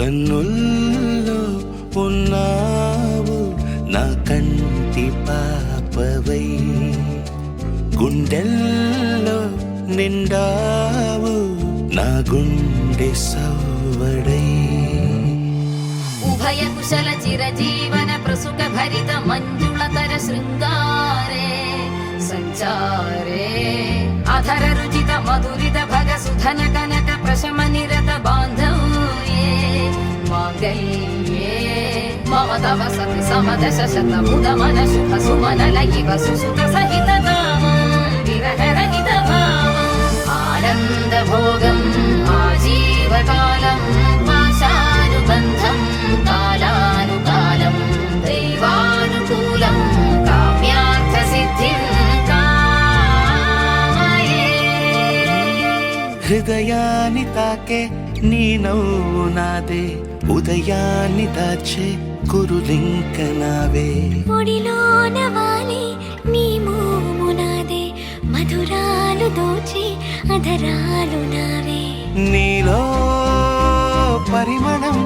కన్నుల్లో ఉన్నావు నా కంటి పాపవై గుండెల్లో నిండావు నా గుండె సవ్వడై ఉభయ కుశల చిరజీవన ప్రసుక భరిత మంజుళతర శృంగారే సంచారే అధర రుచిత మధురిత భగ సుధన కనక ప్రశమ నిరత బాంధవ్యే మాంగళ్యే మమ తవ సతి సమదశ శత ముద మన శుభ సుమన లయివ సుసుత సహిత విరహరహిత భావం ఆనంద భోగం ఆజీవకాలం పాశానుబంధం కాలానుకాలం దైవానుకూలం కామ్యార్థ సిద్ధిం కామయే హృదయాన్ని తాకే నీ నవ్వు నాదే ఉదయాన్ని దాచే కురులింక నావే ఒడిలోన వాలి నీ మోము నాదే మధురాలు దోచి అధరాలు నావే నీలో పరిమళం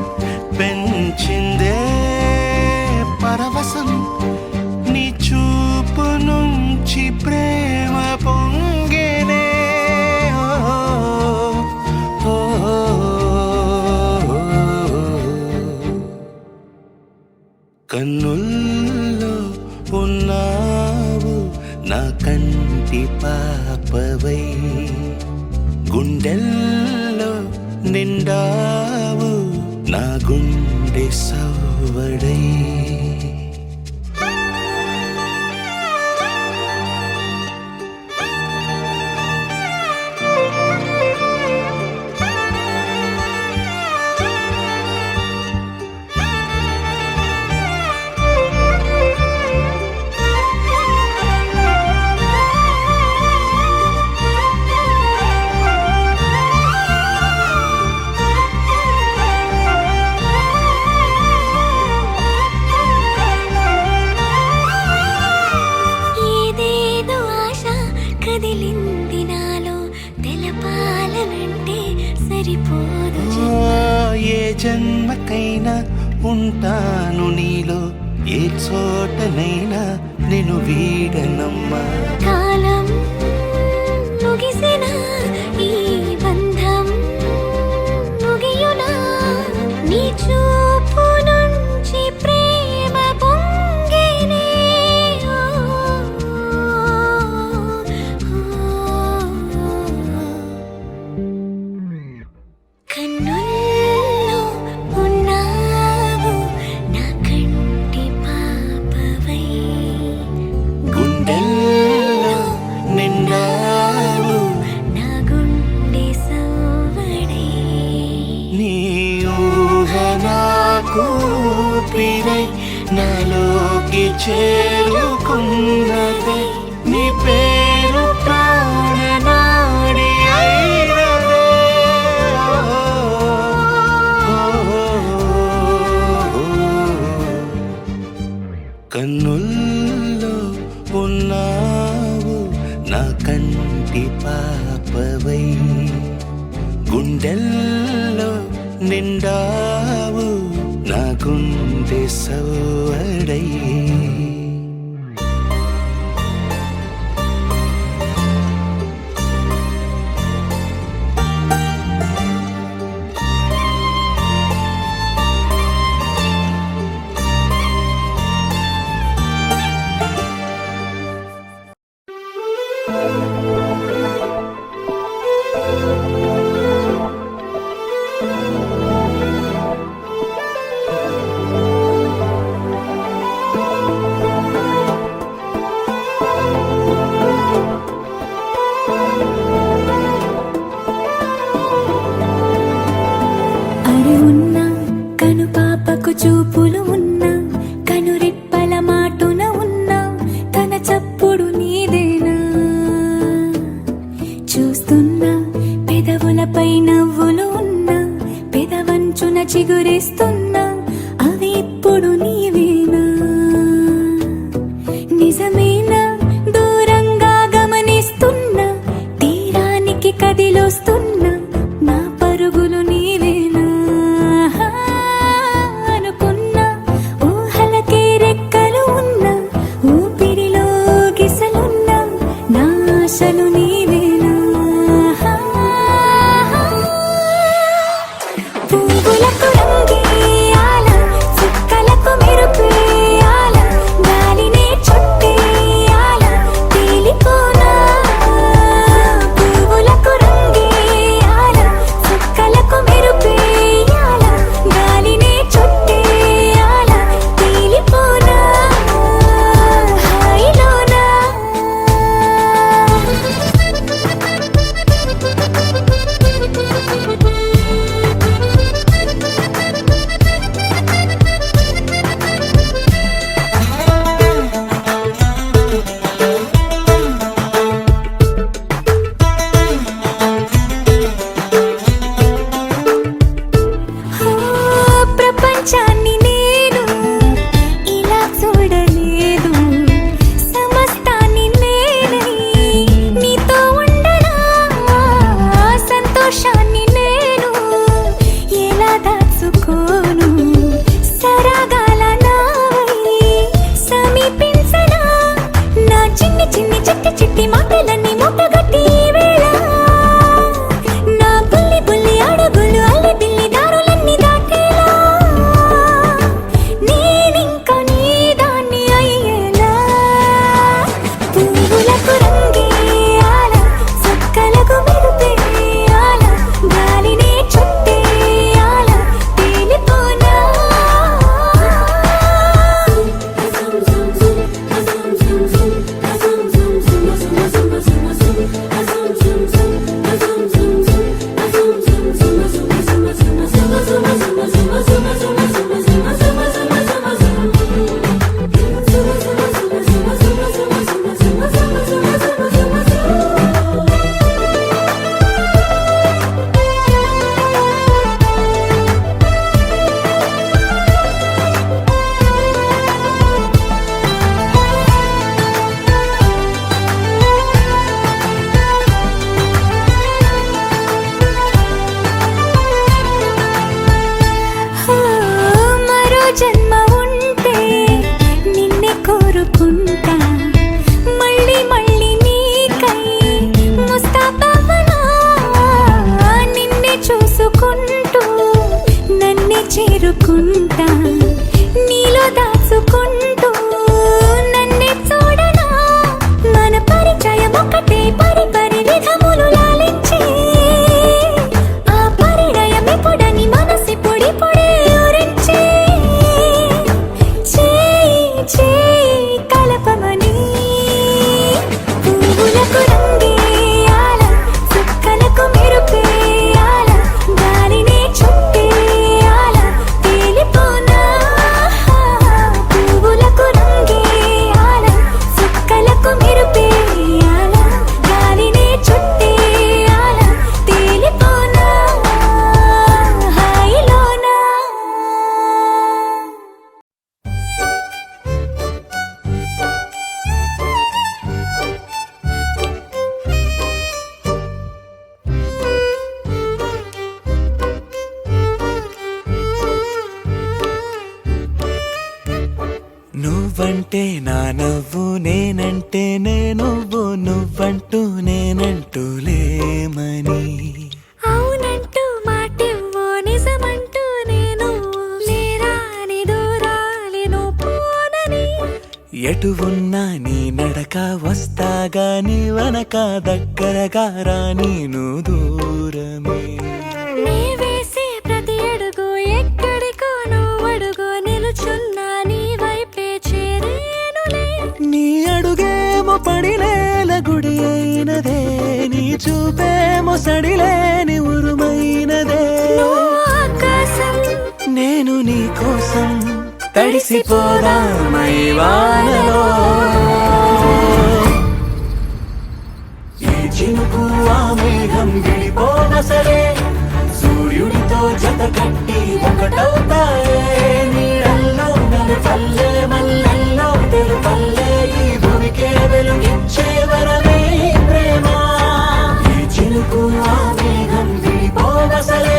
పెంచిందే పరవశం నీ చూపు నుంచి ప్రేమ పొంగేనే కన్నుల్లో ఉన్నావు నా కంటి పాపవై గుండెల్లో నిండావు నా గుండె సవ్వడై ఏదేదో ఆశ కదిలింది నాలో తెలపాలనంటే సరిపోదు ఏ జన్మకైనా ఉంటాను నీలో ఏ చోటనైనా నేను వీడనమ్మా కాలం ముగిసిన ఈ బంధం ముగియునా నీ చూపు నుంచి ప్రేమ పొంగేనే కన్నుల్లో ఉన్నావు నా కంటి పాపవై గుండెల్లో నిండావు నా గుండె సవ్వడై నీ ఊహ నాకు ఊపిరై నాలోకి చేరుకున్నదే నీ పేరు ప్రాణనాడి అయినదే కన్నుల్లో ఉన్నావు నా కంటి పాపవై గుండెల్లో నిండావు నా గుండె సవ్వడై అరే ఉన్నా కను పాపకు చూపులు ఉన్నా కను రెప్పల మాటున ఉన్నా తన చప్పుడు నీదేనా చూస్తున్నా పెదవులపై నవ్వులు ఉన్నా పెదవంచున చిగురిస్తున్నా అవి ఇప్పుడు నీవేనా నిజమేనా దూరంగా గమనిస్తున్నా తీరానికి కదిలొస్తున్నా నా పరుగులు నీవేనా అనుకున్నా ఊహలకే రెక్కలు ఉన్నా ఊపిరిలో గిసలున్నా నా ఆశలు నీవేనా పువ్వులకు రంగేయాల చుక్కలకు మెరుపేయాల గాలినే చుట్టేయాల తేలిపోనా పువ్వులకు రంగేయాల చుక్కలకు మెరుపేయాల గాలినే చుట్టేయాల తేలిపోనా హాయిలోనా అవునంటే నా నవ్వు నేనంటే నువ్వు నువ్వంటూ నేనంటూ లేమని అవునంటూ మాటివ్వు నిజమంటూ నేను లేరాని దూరాలిను పోనని ఎటు ఉన్నా నీ నడక వస్తాగా నీ వనక దగ్గరగా రాని నువ్వు దూరమే నీ వేసే ప్రతి అడుగు ఎక్కడికో నువ్వు అడుగు నిలుచున్నా నీ వైపే చేరేనులే నీ అడుగేమో పడినేల గుడి అయినదే నీ చూపేమో సడిలేని ఉరుమైనదే ఆకాశం నేను నీ కోసం తడిసిపోదామై వానలో ఈ చినుకు ఆ మేఘం విడిపోన సరే సూర్యుడితో జత కట్టి ఒకటవుతాయే నీడల్లో నలు పల్లె మల్లెల్లో తెలు పల్లె ఈ భూమికే వెలుగిచ్చే వరమే ప్రేమ ఈ చినుకు ఆ మేఘం విడిపోన సరే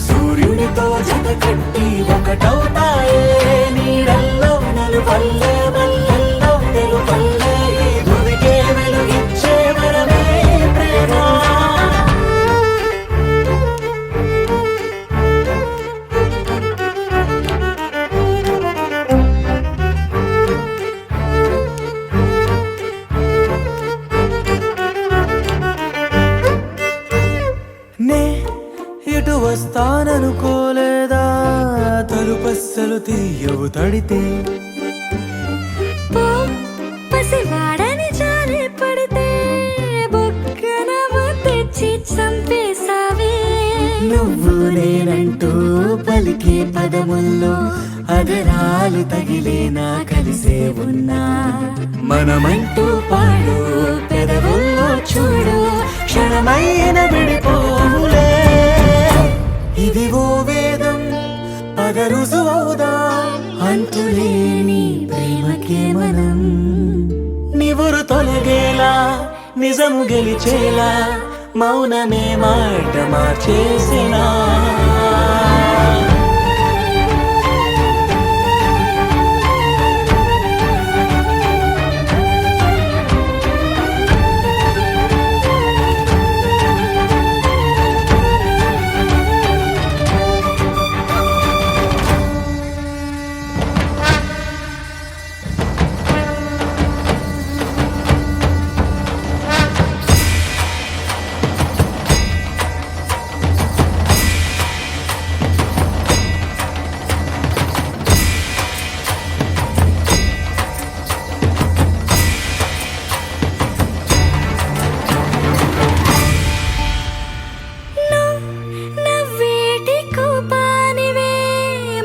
సూర్యుడితో జత కట్టి ఒకటవుతాయే నీడల్లో నలు పల్లె మల్లెల్లో తెలు పల్లె ఈ భూమికే వెలుగిచ్చే వరమే ప్రేమ నే ఇటు వస్తాననుకోలేదా తలుపస్సలు తీయవు తడితే పో పసివాడని జాలి పడితే బొక్కన తెచ్చి చంపేశావే నువ్వు నేనంటూ పలికే పదముల్లో అదరాలు తగిలేనా కలిసే ఉన్నా మనమంటూ పాడు పెదవుల్లో చూడు క్షణమైన విడిపోవులే ఇది ఓ వేదం పద రుజువవుదా అంతులేని ప్రేమకే మనం నివురు తొలగేలా నిజము గెలిచేలా మౌనమే మాట మార్చేసినా నవ్వేటి కోపానివే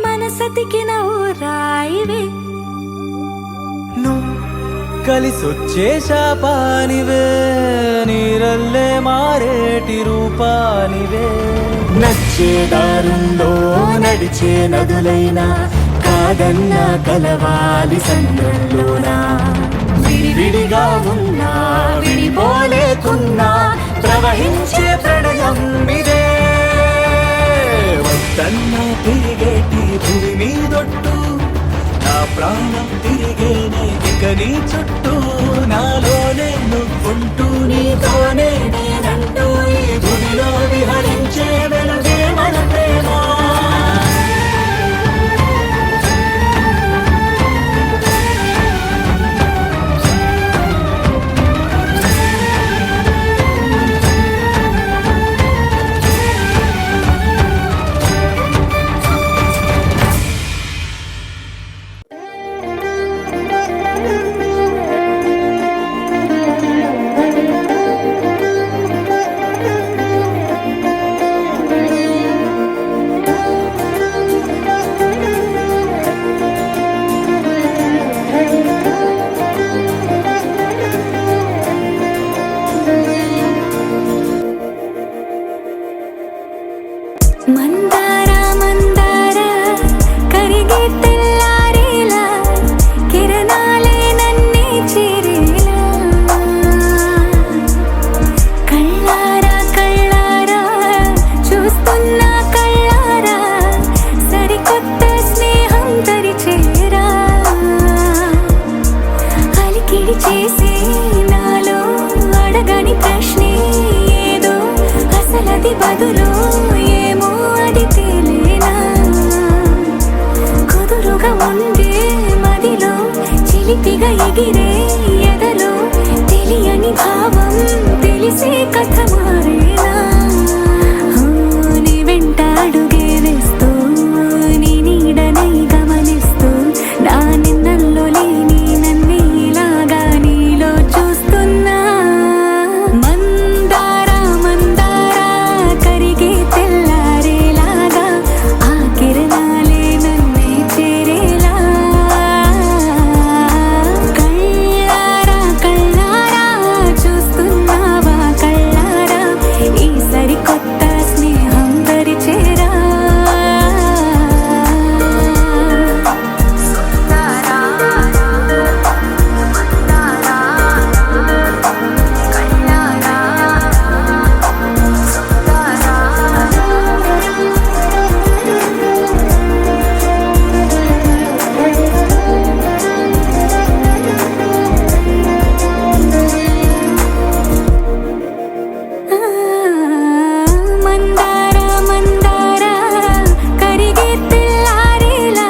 మనసతికి నవ్వురాయివే నువ్వు కలిసొచ్చే శాపానివే నీరల్లే మారేటి రూపానివే నచ్చే దారుల్లో నడిచే నదులైనా కాదన్నా కలవాలి సంద్రంలోనా విడివిడిగా ఉన్నా విడిపోలేకున్నా ప్రవహించే ప్రణయం ఇదే వద్దన్నా తిరిగేటి భూమి మీదొట్టు నా ప్రాణం తిరిగేనే ఇక నీ చుట్టూ నాలోనే నువ్వుంటూ నీతోనే నేనంటూ ఈ భూమిలో విహరించే వెలుగే మన ప్రేమ ఏది బదులో ఏమో అది తేలేనా కుదురుగా ఉండే మదిలో చిలిపిగా ఎగిరే ఎదలో తెలియని భావం తెలిసే కథ మారేనా నీ వెంట అడుగే వేస్తూ నీ నీడనై గమనిస్తూ నా నిన్నల్లో లేని నన్నే ఇలాగా నీలో చూస్తున్నా మందారా మందారా కరిగే తెల్లారేలాగా ఆ కిరణాలే నన్నే చేరేలా కళ్ళారా కళ్ళారా చూస్తున్నావా కళ్ళారా ఈ సరికొత్త స్నేహం పరిచేరా మందారా మందారా కరిగే తెల్లారేలా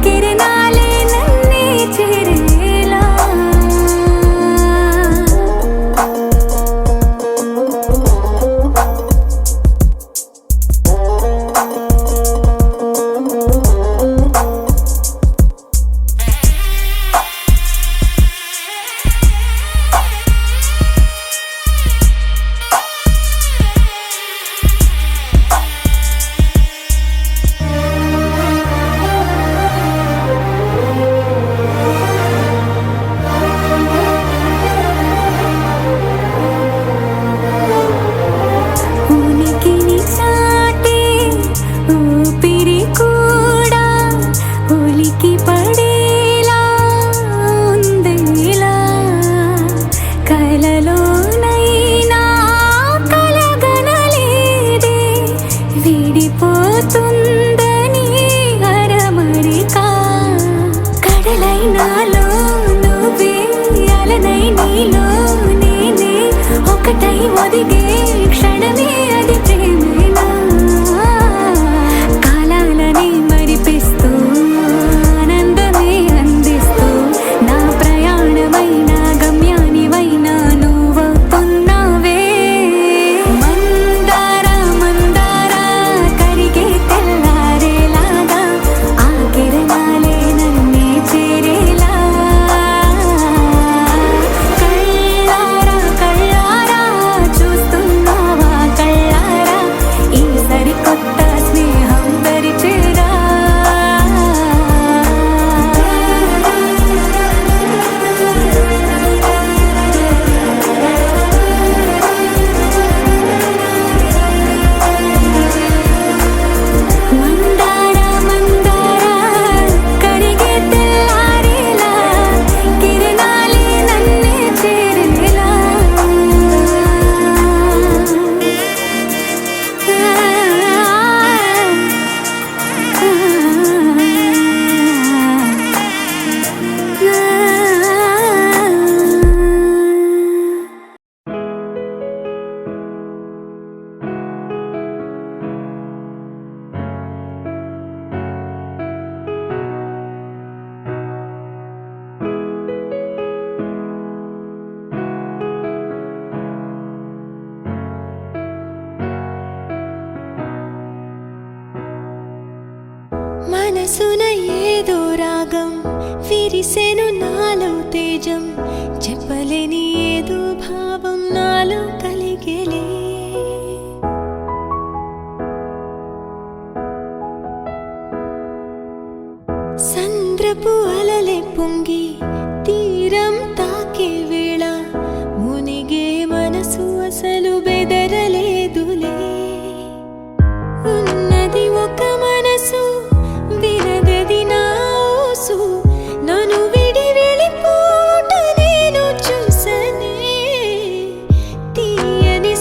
కిరణాలే నన్నే చేరేలా ఉనికిని చాటే ఊపిరి కూడా ఉలికి పడేలా ఉందేలా కలలోనైనా కలగనలేదే విడిపోతుందని అరమరిక కడలైనాలో నువ్వే అలనై నీలో నేనే ఒకటై ఒదిగే క్షణమే అది ప్రేమేనా కాలాలని మరిపిస్తూ ఆనందమే అందిస్తూ నా ప్రయాణమైన గమ్యానివైనా నువ్వవుతున్నావే మందారా మందారా కరిగే తెల్లారేలాగా ఆ కిరణాలే నన్నే చేరేలా కళ్ళారా కళ్ళారా చూస్తున్నావా కళ్ళారా ఈ సరికొత్త స్నేహం పరిచేరా మందారా మందారా కరిగే తెల్లారేలా కిరణాలే నన్నే చేరేలా మనసున ఏదో రాగం విరిసెను నాలో తేజం చెప్పలేని ఏదో భావం నాలో కలిగేలే సంద్రపు అలలే పొంగి తీరం తాకే వేళ మునిగే మనసు అసలు బెదరలేదులే ఉన్నది ఒక మనసు వినదది నా ఊసు నన్ను విడి వెళ్ళిపోట నేను చూసనే తీయని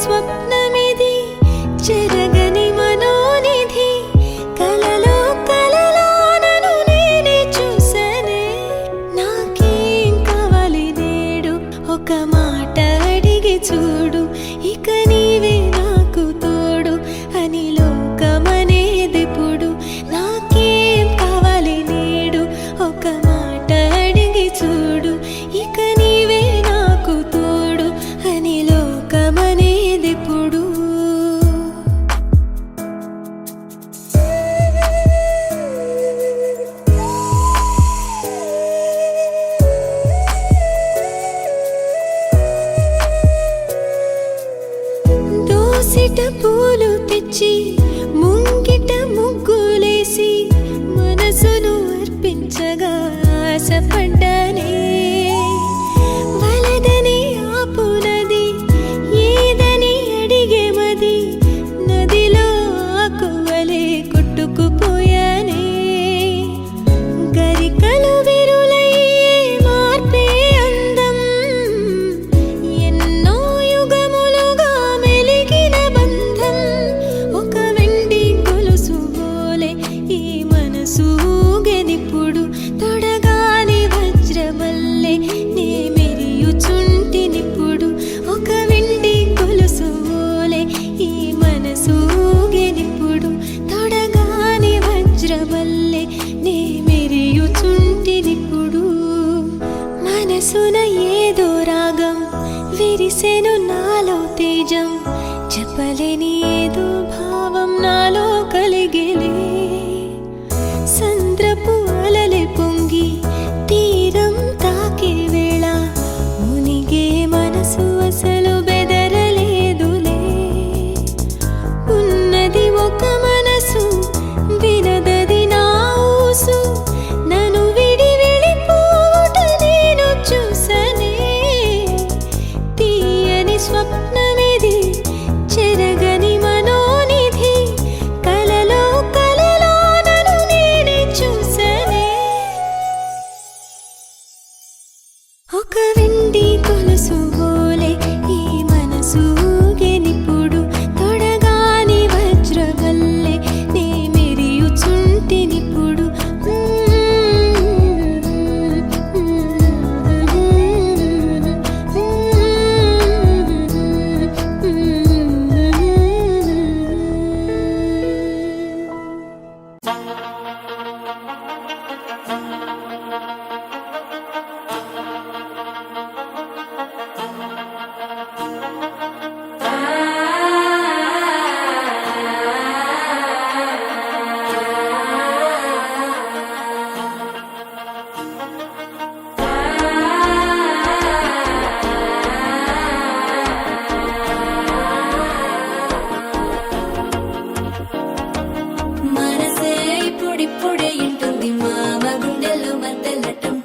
పూలు తెచ్చి ముంగిట ముగ్గులేసి మనసును అర్పించగా ఆశపడ్డానే వలదని ఆపునది ఏదని అడిగే మది నదిలో ఆకువలే కొట్టుకుపోయానే గరికలు విరులయ్యే మార్పే అందం ఎన్నో యుగములుగా మెలిగిన బంధం ఒక వెండి గొలుసు బోలే ఈ మనసు ఊగెనిప్పుడు తొడగాని వజ్రమల్లె నే మెరియుచుంటినిప్పుడు ఒక వెండి గొలుసు బోలే ఈ మనసు ఊగెనిప్పుడు తొడగాని వజ్రమల్లె నే మెరియుచుంటినిప్పుడు మనసున ఏదో రాగం విరిసెను నాలో తేజం చెప్పలేని ఏదో భావం నాలో కలిగేలే సంద్రపు అలలే పొంగి తీరం తాకే వేళ మునిగే మనసు అసలు బెదరలేదులే ఉన్నది ఒక మనసు వినదది నా ఊసు నన్ను విడి వెళ్ళిపోవుట నేను చూసనే తీయని స్వప్నమిది చెరగని మనోనిధి కలలో కలలో నన్ను నేనే చూసనే ఒక వెండి కొలుసు బోలే ఈ మనసు ఊగెనిప్పుడు తొడగాని వజ్రవల్లె నే మెరియుచుంటినిప్పుడు మనసే ఇప్పుడిప్పుడే ఇంటుంది మామ గుండెల్లో మద్దెలటం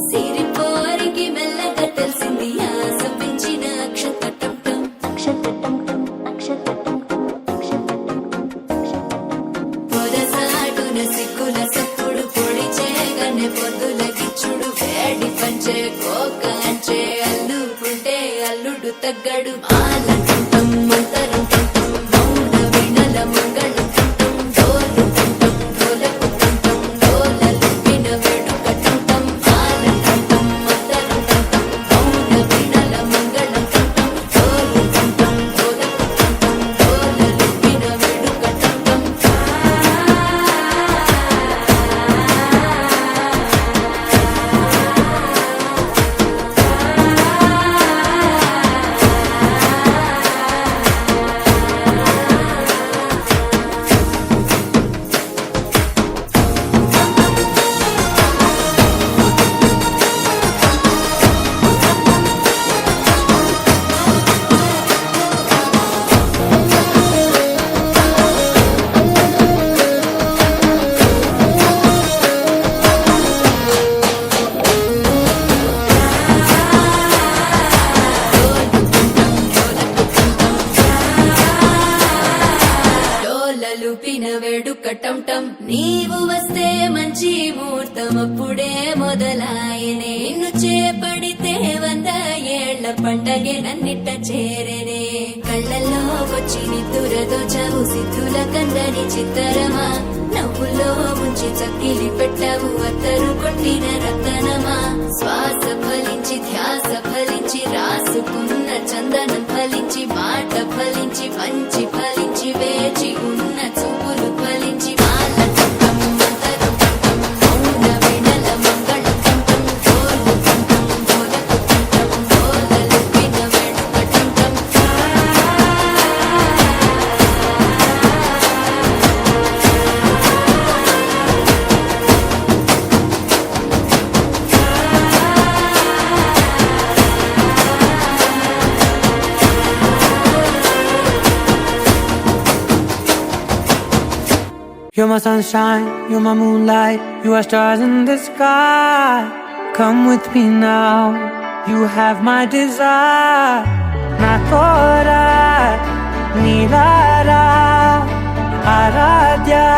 సిరిపోరికి మెల్లగా తెలిసింది ఆశ పెంచిన అక్షతటం పొదసాటున సిగ్గుల సప్పుడు పొడి చేయగానే పొద్దుల గిచ్చుడు వేడి పంచే కోకాంచే అల్లుకుంటే అల్లుడు తగ్గడు ఆలంటం మంతరం కంటం మౌన వినల మంగళం కంటం డోలు కంటం డోలకు కంటం డోలలు విన వేడుక కంటం ఆలంటం మంతరం కంటం మౌన వినల మంగళం కంటం డోలు కంటం డోలకు కంటం డోలలు విన వేడుక కంటం డోలలుపిన వేడుకటంటం నీవు వస్తే మంచి ముహూర్తం అప్పుడే మొదలాయనే నిన్ను చేపడితే 100 ఏళ్ల పండగే నన్నిట్ట చేరేనే కళ్ళల్లో వచ్చి నిద్దురదో చవు సిద్ధుల కందని చిత్తరమా నవ్వులో ముంచి చక్కిలి పెట్టావు అత్తరు కొట్టిన రతనమా శ్వాస ఫలించి ధ్యాస ఫలించి రాసుకున్న చందనం ఫలించి మాట ఫలించి మంచి ఫలించి వేచి ఉన్న చూపులు ఫలించి మాల కంఠం మంతరం కంఠం మౌన వినల మంగళం కంఠం డోలు కంఠం డోలకు కంఠం డోలలు విన వేడుక కంఠం You're my sunshine, you're my moonlight, you are stars in the sky. Come with me now, you have my desire. Na tora, nilara, aradhya.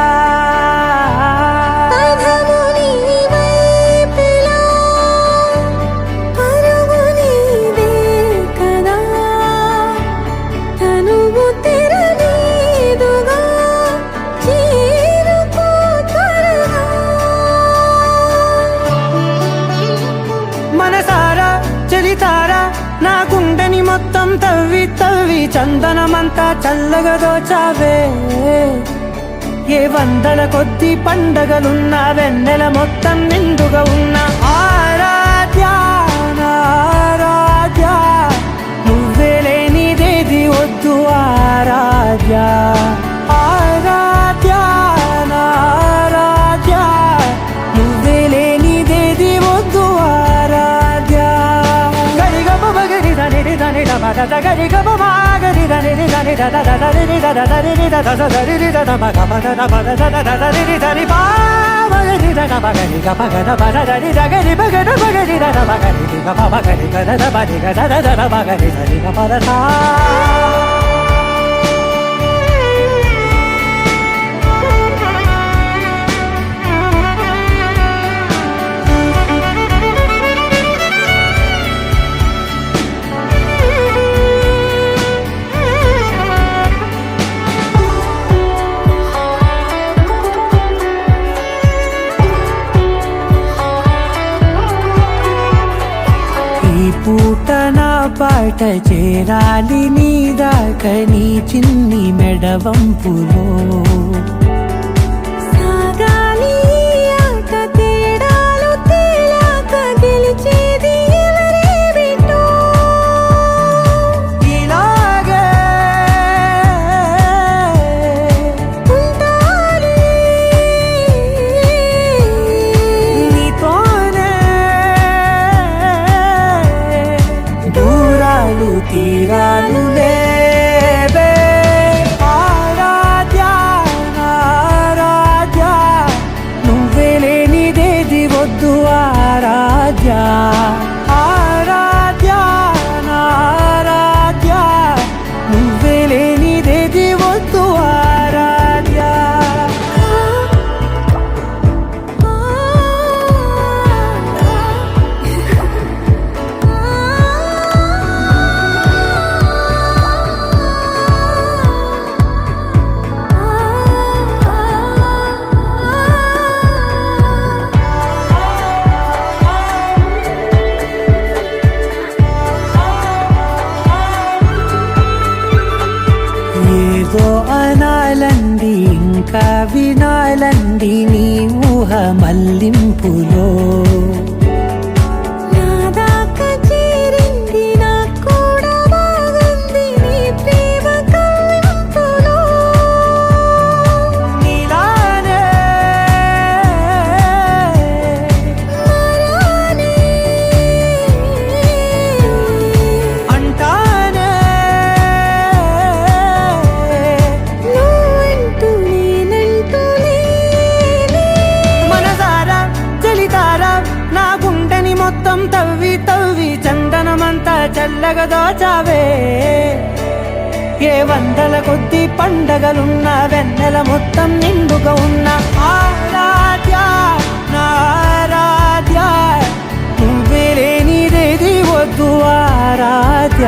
మనసారా చలితారా నా గుండెని మొత్తం తవ్వి తవ్వి చందనమంతా చల్లగా దోచావే. ఏ వందల కొద్ది పండగలున్న వెన్నెల మొత్తం నిండుగా ఉన్న ఆరాధ్య నా ఆరాధ్య, నువ్వే లేనిదేది వద్దు ఆరాధ్య. ఆరాధ్య నా ఆరాధ్య, నువ్వే లేనిదేది వద్దు ఆరాధ్య. గరి గమ గరి దని దని దమ దద గరి గమ గరి దని దని దద దద రి దద దరి రి దద దరి రి దద మ గమ దద పద దద దద రి దని పా గరి దద గరి గమ గద పద దరి దగరి బగద బగరి దద బగరి రి గమ బగరి గద దద బరి గద దద బగరి దరి గమ పద సా. ఈ పూట నా పాట చేరాలి నీ దాకా నీ చిన్ని మెడవంపులో. సాగాలి ఆట తేడాలు తేలాక గెలిచేది ఎవరే బిడ్డో. ఇలాగే ఉంటాలి నీతోనే దూరాలు తీరాలు లేవే. ఆరాధ్య నా ఆరాధ్య, నువ్వే లేనిదేది వద్దు ఆరాధ్య. ఆరాధ్య నా ఆరాధ్య, నువ్వే లేనిదేది వద్దు ఆరాధ్య. ఏదో అనాలండి ఇంకా వినాలండి నీ ఊహ మల్లింపులో. నా దాకా చేరింది నాకు కూడా బాగుంది నీ ప్రేమ కవ్వింపులో. నీలానే మరానే అంటానే నువ్వంటూ నేనంటూ లేనే. మనసారా చలితారా నా గుండెని మొత్తం తవ్వి తవ్వి చందనమంతా చల్లగా దోచావే. ఏ వందల కొద్ది పండగలున్న వెన్నెల మొత్తం నిండుగా ఉన్న ఆరాధ్య నా ఆరాధ్య, నువ్వే లేనిదేది వద్దు ఆరాధ్య.